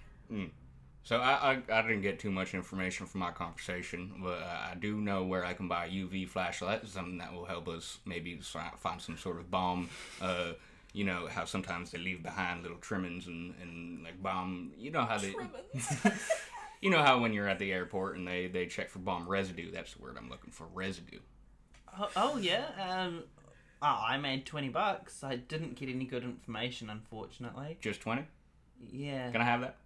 So I didn't get too much information from my conversation, but I do know where I can buy a UV flashlight, something that will help us maybe find some sort of bomb. You know how sometimes they leave behind little trimmings and like bomb. You know how they. Trimmings. You know how when you're at the airport and they check for bomb residue. That's the word I'm looking for. Residue. Oh yeah. I made $20. I didn't get any good information, unfortunately. Just 20? Yeah. Can I have that?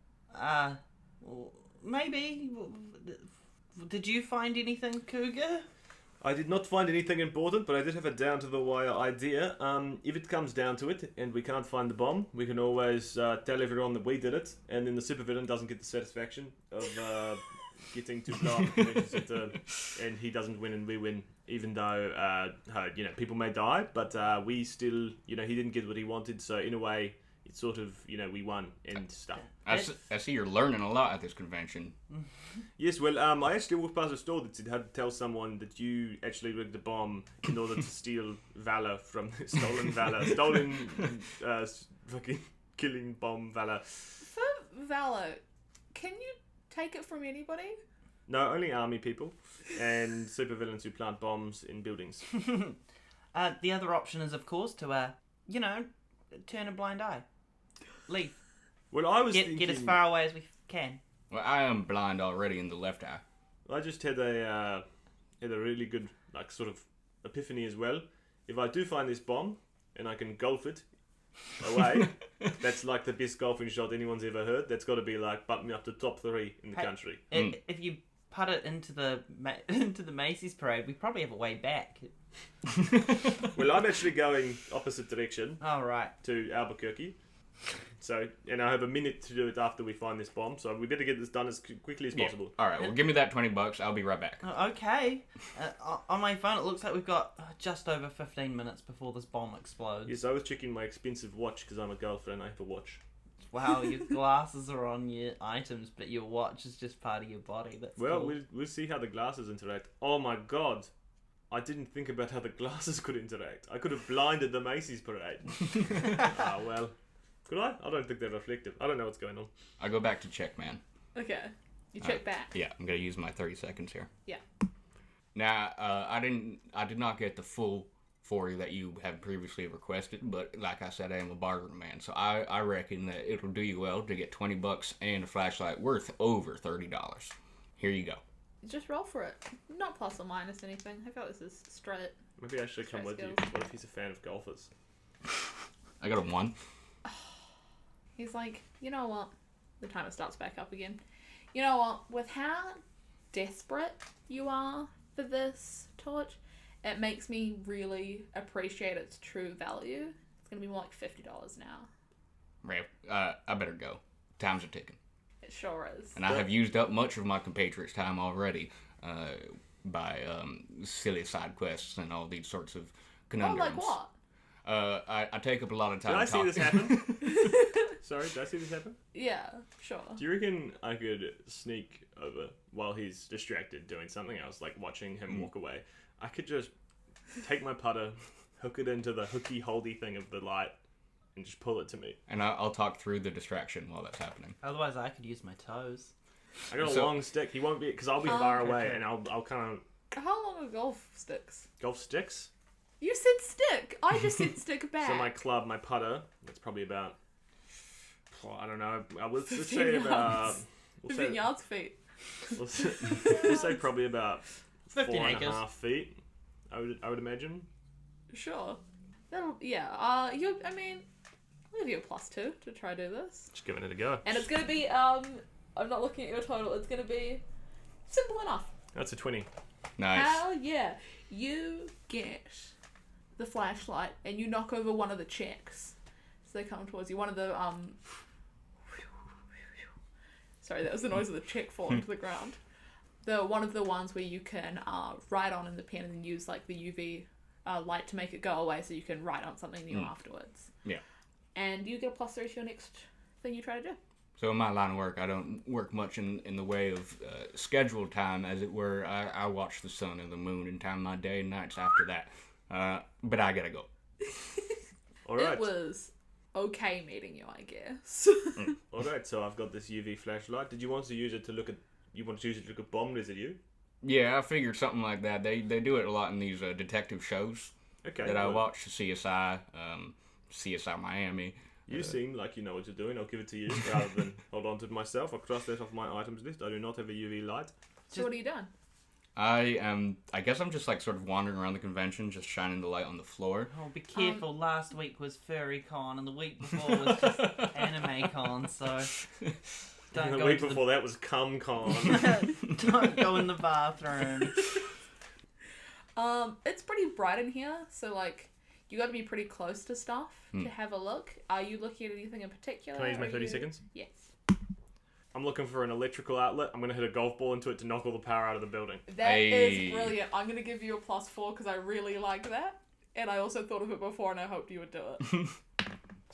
Well, maybe. Did you find anything, Cougar? I did not find anything important, but I did have a down-to-the-wire idea. If it comes down to it, and we can't find the bomb, we can always tell everyone that we did it, and then the supervillain doesn't get the satisfaction of getting to blow up the convention center, and he doesn't win and we win, even though, people may die, but we still, he didn't get what he wanted, so in a way, it's sort of, we won and stuff. I see you're learning a lot at this convention. Yes, well, I actually walked past a store that had to tell someone that you actually rigged the bomb in order to steal valor from stolen fucking killing bomb valor. For valor, can you take it from anybody? No, only army people and supervillains who plant bombs in buildings. The other option is, of course, to turn a blind eye. Leave. Well, I was get as far away as we can. Well, I am blind already in the left eye. I just had a really good sort of epiphany as well. If I do find this bomb and I can golf it away, that's like the best golfing shot anyone's ever heard. That's got to be bump me up to top 3 in the country. If you put it into the Macy's parade, we probably have a way back. Well, I'm actually going opposite direction. Oh, right. To Albuquerque. So, and I have a minute to do it after we find this bomb, so we better get this done as quickly as possible. All right, well, give me that $20. I'll be right back. Okay. On my phone, it looks like we've got just over 15 minutes before this bomb explodes. Yes, I was checking my expensive watch because I'm a golfer and I have a watch. Wow, your glasses are on your items, but your watch is just part of your body. That's cool. We'll see how the glasses interact. Oh my god. I didn't think about how the glasses could interact. I could have blinded the Macy's parade. Well. Could I? I don't think they're reflective. I don't know what's going on. I go back to check, man. Okay. You check back. Yeah, I'm gonna use my 30 seconds here. Yeah. Now, I did not get the full 40 that you had previously requested, but like I said, I am a bargain man, so I reckon that it'll do you well to get $20 and a flashlight worth over $30. Here you go. Just roll for it. Not plus or minus anything. I feel like this is straight. Maybe I should come with you. What if he's a fan of golfers? I got a 1. He's like, you know what? The timer starts back up again. You know what? With how desperate you are for this torch, it makes me really appreciate its true value. It's going to be more like $50 now. Right. I better go. Times are ticking. It sure is. And I have used up much of my compatriots' time already by silly side quests and all these sorts of conundrums. Oh, like what? I take up a lot of time. Did I see this happen? Sorry, did I see this happen? Yeah, sure. Do you reckon I could sneak over while he's distracted doing something else, like watching him walk away? I could just take my putter, hook it into the hooky-holdy thing of the light, and just pull it to me. And I'll talk through the distraction while that's happening. Otherwise, I could use my toes. I got a long stick. He won't be, because I'll be far away, and I'll kind of... How long are golf sticks? Golf sticks? You said stick. I just said stick back. So my club, my putter, that's probably about... I don't know. Let's 15 say about... yards. 15 yards feet. We'll say probably about 15 4.5 acres. feet. I would imagine. Sure. That'll, yeah. I'll give you a +2 to try to do this. Just giving it a go. And it's gonna be I'm not looking at your total. It's gonna be simple enough. That's a 20. Nice. Hell yeah! You get the flashlight and you knock over one of the checks. So they come towards you. One of the Sorry, that was the noise of the check falling to the ground. One of the ones where you can write on in the pen and then use like the UV light to make it go away, so you can write on something new afterwards. Yeah. And you get a +3 to your next thing you try to do. So in my line of work, I don't work much in the way of scheduled time, as it were. I watch the sun and the moon and time my day and nights after that. But I gotta go. All right. It was okay meeting you, I guess. All right. So I've got this UV flashlight. Did you want to use it to look at? You want to use it to look at bomb residue? Yeah, I figured something like that. They do it a lot in these detective shows that I watch. CSI, CSI Miami. You seem like you know what you're doing. I'll give it to you rather than hold on to it myself. I'll cross that off my items list. I do not have a UV light. So what are you doing? I guess I'm just like sort of wandering around the convention, just shining the light on the floor. Oh, be careful. Last week was Furry Con, and the week before was just Anime Con, so... The week before that was Cum Con. Don't go in the bathroom. It's pretty bright in here, so like you got to be pretty close to stuff to have a look. Are you looking at anything in particular? Can I use my 30 seconds? Yes. I'm looking for an electrical outlet. I'm going to hit a golf ball into it to knock all the power out of the building. That is brilliant. I'm going to give you a +4 because I really like that. And I also thought of it before and I hoped you would do it.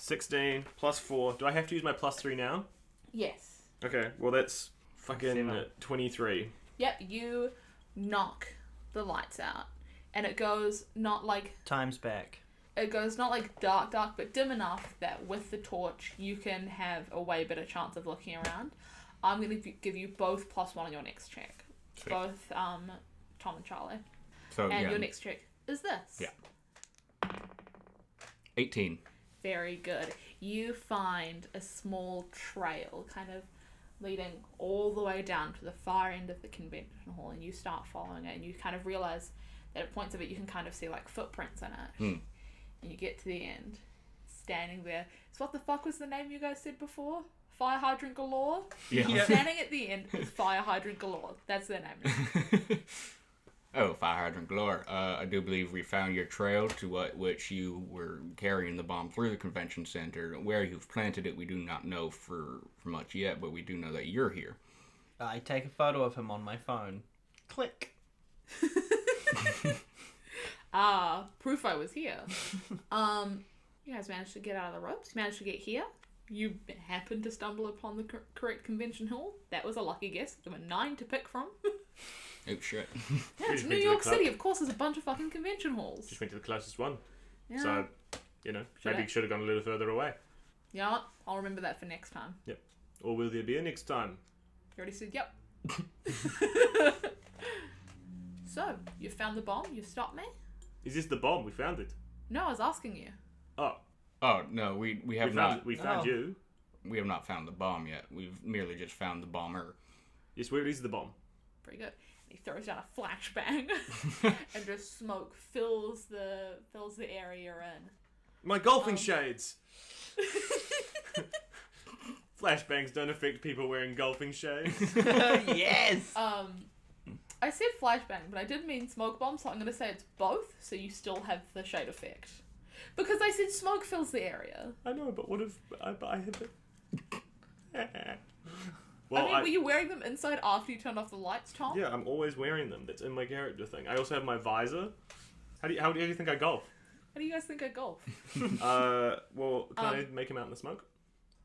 16 plus 4. Do I have to use my plus 3 now? Yes. Okay, well that's fucking 7. 23. Yep, you knock the lights out. And it goes not like Time's back. dark, but dim enough that with the torch you can have a way better chance of looking around. I'm going to give you both +1 on your next check. Sweet. Both Tom and Charlie. So And yeah, your next check is this. Yeah. 18. Very good. You find a small trail kind of leading all the way down to the far end of the convention hall, and you start following it, and you kind of realize that at points of it you can kind of see like footprints in it. And you get to the end, standing there. So what the fuck was the name you guys said before? Fire Hydrant Galore? Yeah. Standing at the end is Fire Hydrant Galore. That's their name. Oh, Fire Hydrant Galore. I do believe we found your trail to which you were carrying the bomb through the convention center. Where you've planted it, we do not know for much yet, but we do know that you're here. I take a photo of him on my phone. Click. Proof I was here. You guys managed to get out of the ropes. You managed to get here. You happened to stumble upon the correct convention hall. That was a lucky guess. There were 9 to pick from. Oh, shit. Yeah, it's just New went to the York club. City. Of course, there's a bunch of fucking convention halls. Just went to the closest one. Yeah. So, maybe you should have gone a little further away. Yeah, I'll remember that for next time. Yep. Or will there be a next time? You already said yep. So, you found the bomb. You stopped me. Is this the bomb? We found it. No, I was asking you. Oh, Oh, no, we have not. We found Oh. you. We have not found the bomb yet. We've merely just found the bomber. Yes, where is the bomb? Pretty good. He throws down a flashbang, and just smoke fills the area you're in. My golfing shades! Flashbangs don't affect people wearing golfing shades. Yes! I said flashbang, but I did mean smoke bomb, so I'm going to say it's both, so you still have the shade effect. Because I said smoke fills the area. I know, but what if I had it? Well, were you wearing them inside after you turned off the lights, Tom? yeah, I'm always wearing them. That's in my character thing. I also have my visor. How do you think I golf? How do you guys think I golf? Well, can I make him out in the smoke?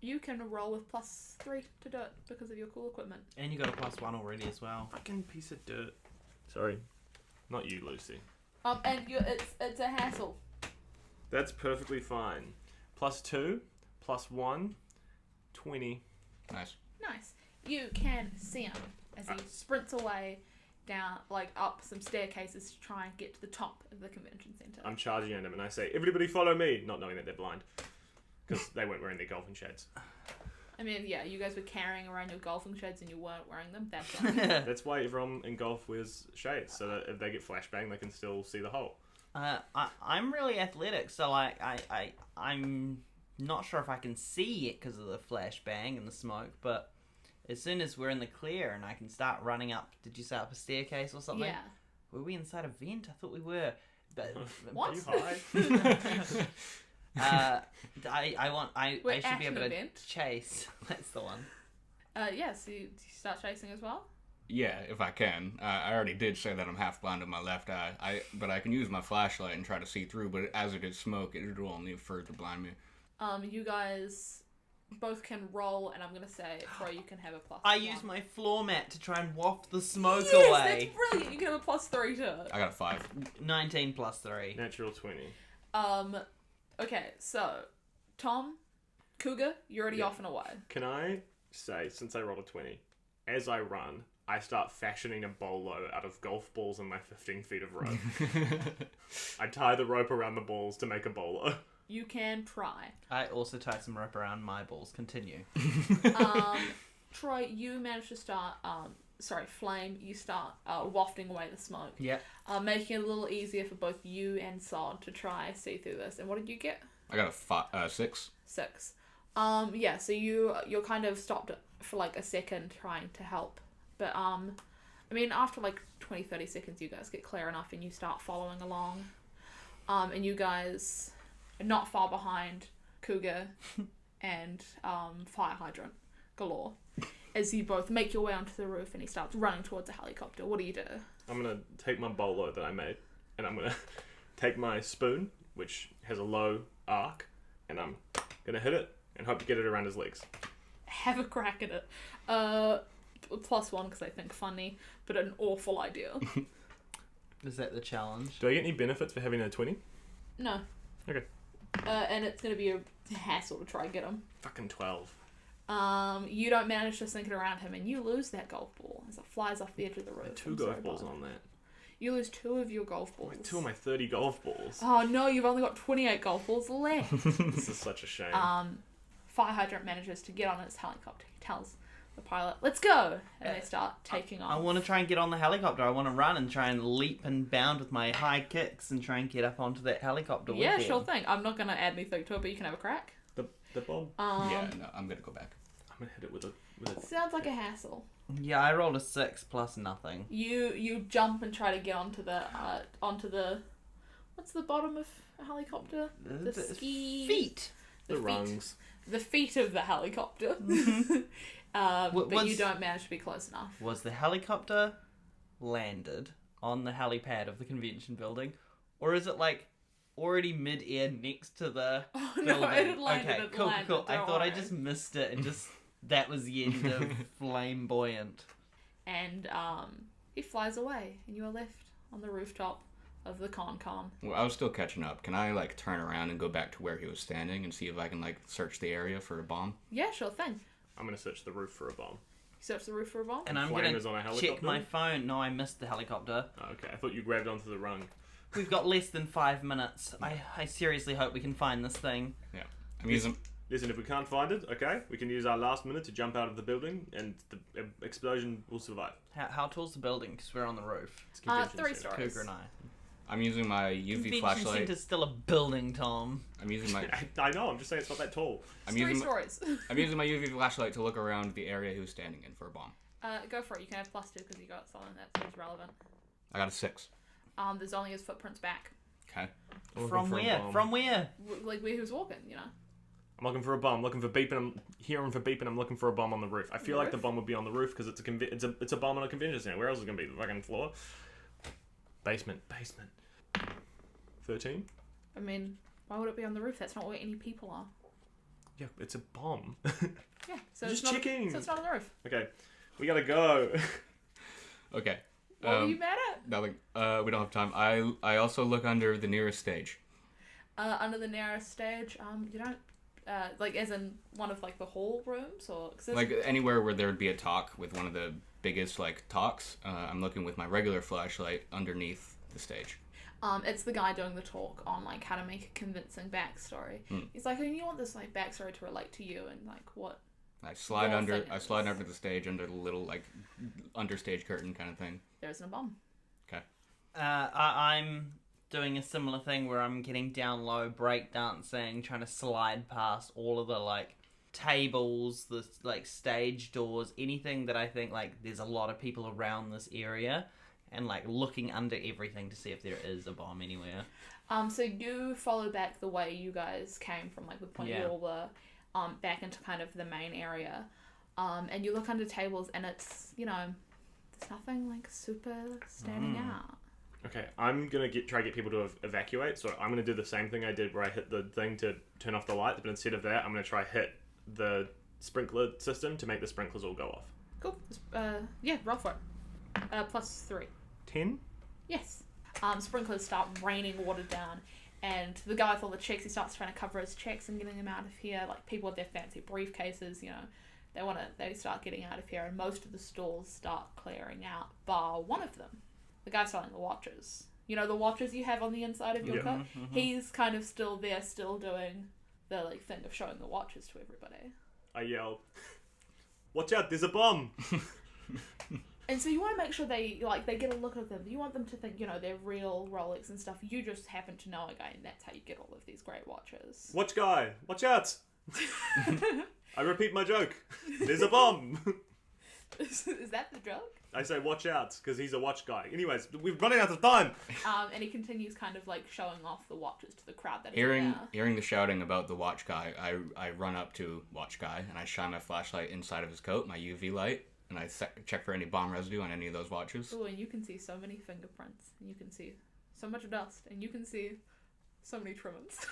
You can roll with +3 to do it because of your cool equipment. And you got a +1 already as well. Fucking piece of dirt. Sorry. Not you, Lucy. And it's a hassle. That's perfectly fine. +2, +1, 20. Nice. Nice. You can see him as he sprints away down, like up some staircases to try and get to the top of the convention center. I'm charging at him and I say, everybody follow me, not knowing that they're blind. Because they weren't wearing their golfing shades. I mean, yeah, you guys were carrying around your golfing shades and you weren't wearing them. That's fine. That's why everyone in golf wears shades, so that if they get flashbang, they can still see the hole. I'm really athletic, so I'm not sure if I can see it because of the flashbang and the smoke, but as soon as we're in the clear and I can start running up, did you say up a staircase or something? Yeah. Were we inside a vent? I thought we were. But, What? Are you high? I We're should at be able an to event. chase. That's the one. Yeah, so you start chasing as well? Yeah, if I can. I already did say that I'm half blind in my left eye. But I can use my flashlight and try to see through, but as it is smoke, it will only further blind me. You guys both can roll, and I'm going to say, Troy, you can have a +1. I use my floor mat to try and waft the smoke Yes, away. that's brilliant. You can have a +3 to it. I got a 5. 19 plus 3. Natural 20. Okay, so, Tom, Cougar, you're already off and away. Can I say, since I rolled a 20, as I run, I start fashioning a bolo out of golf balls and my 15 feet of rope. I tie the rope around the balls to make a bolo. You can try. I also tied some rope around my balls. Continue. Troy, you managed to start, Flame, you start wafting away the smoke. Yep. Making it a little easier for both you and Sod to try see through this. And what did you get? I got a 6. 6. Yeah, so you're kind of stopped for like a second trying to help. But, I mean, after like 20-30 seconds, you guys get clear enough and you start following along. And you guys are not far behind Cougar and Fire Hydrant Galore. As you both make your way onto the roof and he starts running towards a helicopter. What do you do? I'm going to take my bolo that I made, and I'm going to take my spoon, which has a low arc, and I'm Gonna hit it and hope to get it around his legs. Have a crack at it. +1 because I think funny, but an awful idea. Is that the challenge? Do I get any benefits for having a 20? No. Okay. And it's going to be a hassle to try and get him. Fucking 12. You don't manage to sink it around him, and you lose that golf ball as it flies off the edge of the roof. 2 golf balls on that. You lose 2 of your golf balls. 2 of my 30 golf balls. Oh no, you've only got 28 golf balls left. This is such a shame. Fire hydrant manages to get on its helicopter. He tells the pilot, "Let's go!" And they start taking off. I want to try and get on the helicopter. I want to run and try and leap and bound with my high kicks and try and get up onto that helicopter with Yeah, them. sure thing. I'm not going to add anything to it, but you can have a crack. The bomb? Yeah, no, I'm gonna go back. I'm gonna hit it with a... Sounds like a hassle. Yeah, I rolled a 6 plus nothing. You jump and try to get onto the what's the bottom of a helicopter? The ski feet. The rungs. The feet of the helicopter. But you don't manage to be close enough. Was the helicopter landed on the helipad of the convention building, or is it like already mid-air next to the building? No, it had landed. Okay, cool. I thought I just missed it and just that was the end of Flame Boyant. And he flies away, and you are left on the rooftop of the con. Well, I was still catching up. Can I like turn around and go back to where he was standing and see if I can like search the area for a bomb? Yeah, sure thing. I'm gonna search the roof for a bomb. You search the roof for a bomb? And I'm Flame going is on a to helicopter? check my phone. No, I missed the helicopter. Oh, okay, I thought you grabbed onto the rung. We've got less than 5 minutes. I seriously hope we can find this thing. Yeah, I'm using. Listen, if we can't find it, okay, we can use our last minute to jump out of the building, and the explosion will survive. How tall's the building? Because we're on the roof. It's a convention 3 center. stories. Cougar and I. I'm using my UV Convention flashlight. Center's still a building, Tom. I'm using my. I know. I'm just saying it's not that tall. I'm It's 3 using. stories. I'm using my UV flashlight to look around the area he was standing in for a bomb. Go for it. You can have +2 because you got something that seems relevant. I got a 6. There's only his footprints back. Okay. From where? From where? Like where he was walking, you know. I'm looking for a bomb. Looking for beeping. I'm hearing for beeping. I'm looking for a bomb on the roof. I feel like the Roof? bomb would be on the roof because it's a bomb on a convention center. Where else is it gonna be? The fucking floor. Basement. 13. I mean, why would it be on the roof? That's not where any people are. Yeah, it's a bomb. Yeah, so Just it's not. checking. So it's not on the roof. Okay, we gotta go. Okay. What were you mad at? Nothing. We don't have time. I also look under the nearest stage. Under the nearest stage, you don't. Like as in one of like the hall rooms, or Like anywhere where there would be a talk with one of the biggest like talks. I'm looking with my regular flashlight underneath the stage. It's the guy doing the talk on like how to make a convincing backstory. He's like, you want this like backstory to relate to you and like what? I slide Your under. thing I is- slide under the stage under the little like understage curtain kind of thing. There isn't a bomb. Okay. I'm doing a similar thing where I'm getting down low, breakdancing, trying to slide past all of the like tables, the like stage doors, anything that I think like there's a lot of people around this area, and like looking under everything to see if there is a bomb anywhere. So you follow back the way you guys came from, like the point you all were, back into kind of the main area, and you look under tables, and it's there's nothing like super standing out. Okay, I'm gonna try to get people to evacuate. So I'm gonna do the same thing I did where I hit the thing to turn off the lights, but instead of that, I'm gonna try hit the sprinkler system to make the sprinklers all go off. Cool. Yeah, roll for it. +3. 10. Yes. Sprinklers start raining water down, and the guy with all the checks, he starts trying to cover his checks and getting them out of here. Like people with their fancy briefcases, they start getting out of here, and most of the stalls start clearing out, bar one of them. The guy selling the watches. You know the watches you have on the inside of your coat? He's kind of still there, still doing the like thing of showing the watches to everybody. I yell, "Watch out! There's a bomb!" And so you want to make sure they get a look at them. You want them to think, they're real Rolex and stuff. You just happen to know a guy, and that's how you get all of these great watches. Watch guy! Watch out! I repeat my joke. There's a bomb. Is that the joke? I say watch out because he's a watch guy. Anyways, we're running out of time. And he continues kind of like showing off the watches to the crowd that is there. Hearing the shouting about the watch guy, I run up to watch guy and I shine my flashlight inside of his coat, my UV light, and I check for any bomb residue on any of those watches. Oh, and you can see so many fingerprints, and you can see so much dust, and you can see so many trimmings.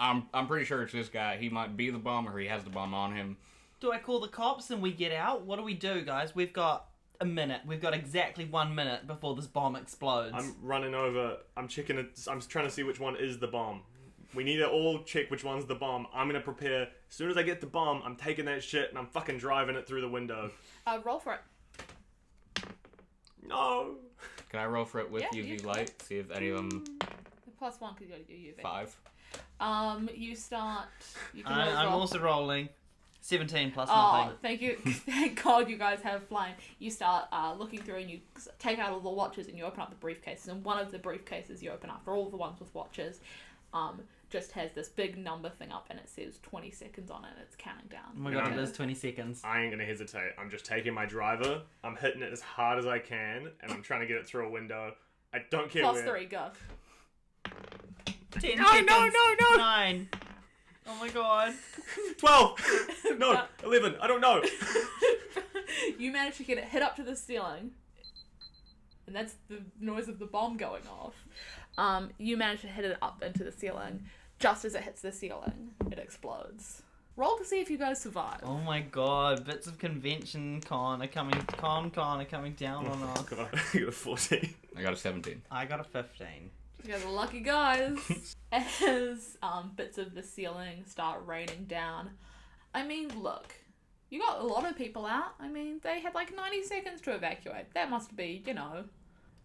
I'm pretty sure it's this guy. He might be the bomb, or he has the bomb on him. Do I call the cops and we get out? What do we do, guys? We've got a minute. We've got exactly 1 minute before this bomb explodes. I'm running over. I'm checking it. I'm trying to see which one is the bomb. We need to all check which one's the bomb. I'm gonna prepare. As soon as I get the bomb, I'm taking that shit and I'm fucking driving it through the window. Roll for it. No. Can I roll for it with Yeah, you UV can. light? See if any of them... +1 because you got to do UV. 5. You start. You can I'm roll. also rolling 17 plus Oh, nothing. thank you. Thank God you guys have flying. You start looking through and you take out all the watches and you open up the briefcases. And one of the briefcases you open after all the ones with watches just has this big number thing up and it says 20 seconds on it. It's counting down. Oh my god, it is 20 seconds. I ain't gonna hesitate. I'm just taking my driver. I'm hitting it as hard as I can, and I'm trying to get it through a window. I don't care where. +3, go. 10 No, seconds. no. 9. Oh my god. 12. No, 11. I don't know. You manage to get it hit up to the ceiling. And that's the noise of the bomb going off. You manage to hit it up into the ceiling. Just as it hits the ceiling, it explodes. Roll to see if you guys survive. Oh my god, bits of convention con are coming down on us. God, I got a 14. I got a 17. I got a 15. You guys are lucky guys. As bits of the ceiling start raining down. I mean, look. You got a lot of people out. I mean, they had like 90 seconds to evacuate. That must be,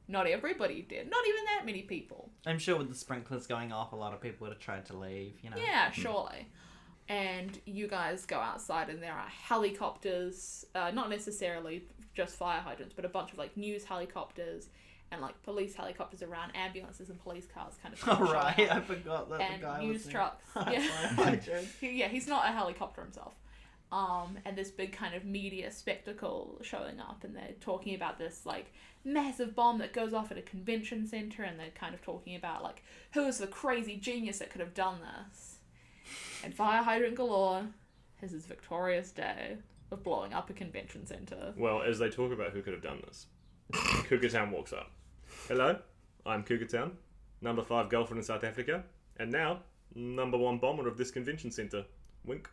not everybody did. Not even that many people. I'm sure with the sprinklers going off, a lot of people would have tried to leave, Yeah, surely. And you guys go outside and there are helicopters, not necessarily just fire hydrants, but a bunch of like news helicopters and like police helicopters around, ambulances and police cars kind of All showing right, up. I forgot that And the guy news was trucks. Fire Yeah. hydrant. He's not a helicopter himself. And this big kind of media spectacle showing up, and they're talking about this like massive bomb that goes off at a convention center, and they're kind of talking about like who is the crazy genius that could have done this. And Fire Hydrant Galore has his victorious day of blowing up a convention center. Well, as they talk about who could have done this, Cougar Town walks up. Hello, I'm Cougar Town, number 5 girlfriend in South Africa, and now number 1 bomber of this convention center. Wink.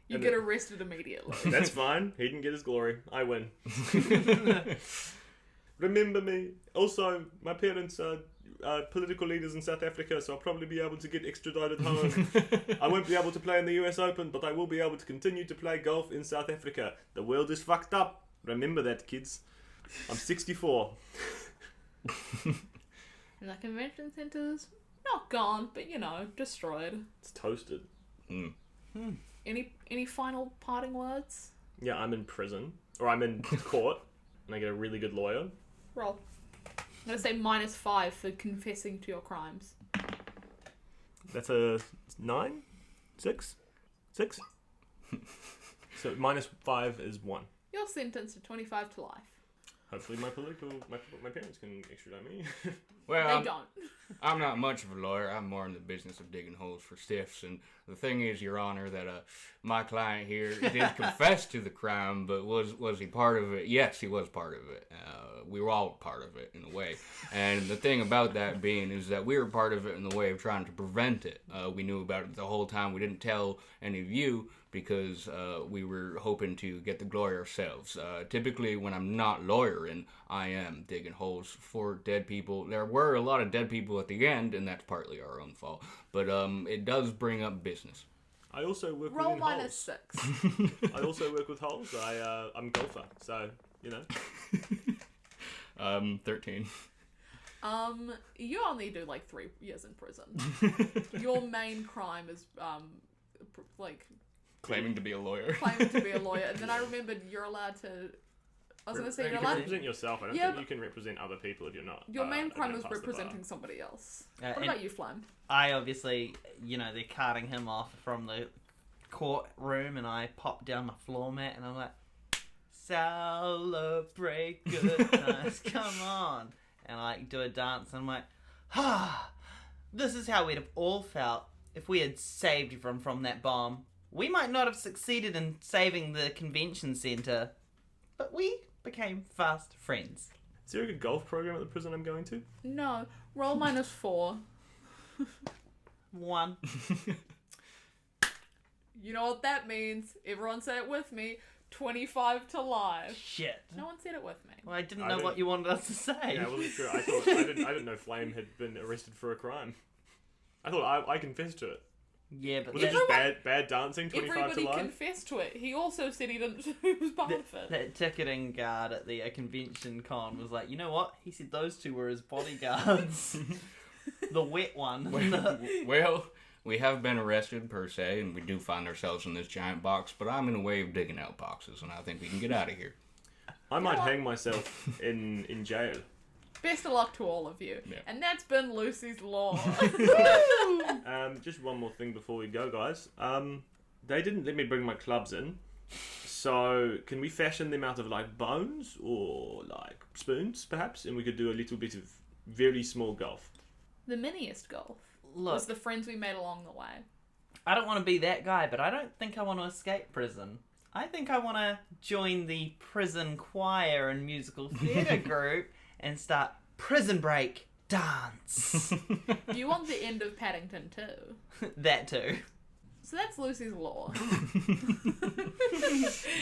You And get arrested immediately. That's fine. He didn't get his glory. I win. Remember me. Also, my parents are political leaders in South Africa, so I'll probably be able to get extradited home. I won't be able to play in the US Open, but I will be able to continue to play golf in South Africa. The world is fucked up. Remember that, kids. I'm 64. And the convention center's not gone, but destroyed. It's toasted. Any final parting words? Yeah, I'm in prison. Or I'm in court, and I get a really good lawyer. Roll. I'm gonna say -5 for confessing to your crimes. That's a 9? 6? 6? So -5 is 1. You're sentenced to 25 to life. Hopefully my parents can extradite me. Well, They don't. I'm not much of a lawyer. I'm more in the business of digging holes for stiffs. And the thing is, Your Honor, that my client here did confess to the crime, but was he part of it? Yes, he was part of it. We were all part of it in a way. And the thing about that being is that we were part of it in the way of trying to prevent it. We knew about it the whole time. We didn't tell any of you because we were hoping to get the glory ourselves. Typically, when I'm not lawyering, I am digging holes for dead people. There were a lot of dead people at the end, and that's partly our own fault. But it does bring up business. I also work Roll with holes. -6. I also work with holes. I'm a golfer, so 13. You only do like 3 years in prison. Your main crime is Claiming to be a lawyer. claiming to be a lawyer, and then I remembered you're allowed to. I was gonna say You you're can allowed. represent yourself. I don't Yeah, think you can represent other people if you're not. Your main crime gonna is pass the bar. representing somebody else. What and- about you, Flam? I obviously, they're carting him off from the courtroom, and I pop down my floor mat, and I'm like, celebrate good times, come on. And I do a dance, and I'm like, this is how we'd have all felt if we had saved everyone from that bomb. We might not have succeeded in saving the convention center, but we became fast friends. Is there a good golf program at the prison I'm going to? No. Roll -4. 1. You know what that means. Everyone say it with me. 25 to life. Shit. No one said it with me. Well, I didn't know what you wanted us to say. Yeah, I wasn't sure. I didn't know Flame had been arrested for a crime. I thought I confessed to it. Yeah, but Was it just bad dancing? 25 Everybody to life. confessed to it. He also said he didn't. He was part of it. that ticketing guard at the convention con was like, you know what? He said those two were his bodyguards. The wet one. Well, we have been arrested per se, and we do find ourselves in this giant box, but I'm in a way of digging out boxes, and I think we can get out of here. I might hang myself in jail. Best of luck to all of you. Yeah. And that's been Lucy's Law. Just one more thing before we go, guys. They didn't let me bring my clubs in. So, can we fashion them out of, like, bones or, like, spoons, perhaps? And we could do a little bit of very small golf. The miniest golf Look, was the friends we made along the way. I don't want to be that guy, but I don't think I want to escape prison. I think I want to join the prison choir and musical theatre group and start Prison Break Dance. You want the end of Paddington too. That too. So that's Lucy's Law. Can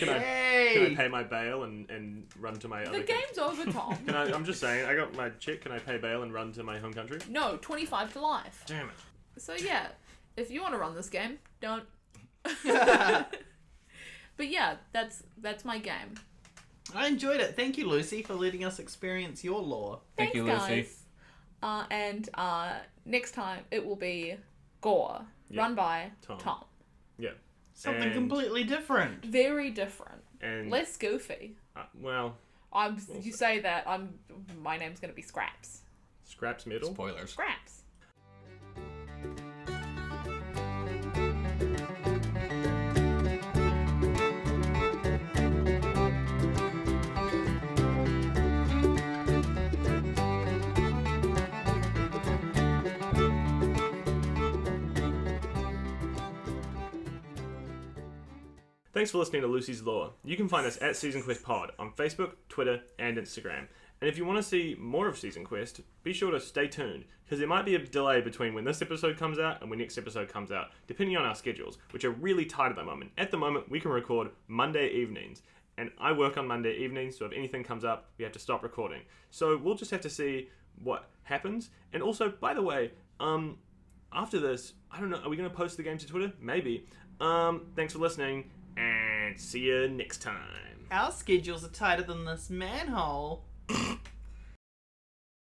I pay my bail and run to my other The game's over, Tom. I'm just saying, I got my check. Can I pay bail and run to my home country? No, 25 to life. Damn it. So yeah, if you want to run this game, don't. But yeah, that's my game. I enjoyed it. Thank you, Lucy, for letting us experience your law. Thank you, Lucy. Guys. And next time it will be Gore, run by Tom. Yeah. Something completely different. Very different. And Less goofy. well, You say that. My name's gonna be Scraps. Scraps Middle. Spoilers. Scraps. Thanks for listening to Lucy's Law. You can find us at Season Quest Pod on Facebook, Twitter, and Instagram. And if you want to see more of Season Quest, be sure to stay tuned, because there might be a delay between when this episode comes out and when next episode comes out, depending on our schedules, which are really tight at the moment. At the moment, we can record Monday evenings, and I work on Monday evenings, so if anything comes up, we have to stop recording. So we'll just have to see what happens. And also, by the way, after this, I don't know, are we going to post the game to Twitter? Maybe. Thanks for listening, and see you next time. Our schedules are tighter than this manhole.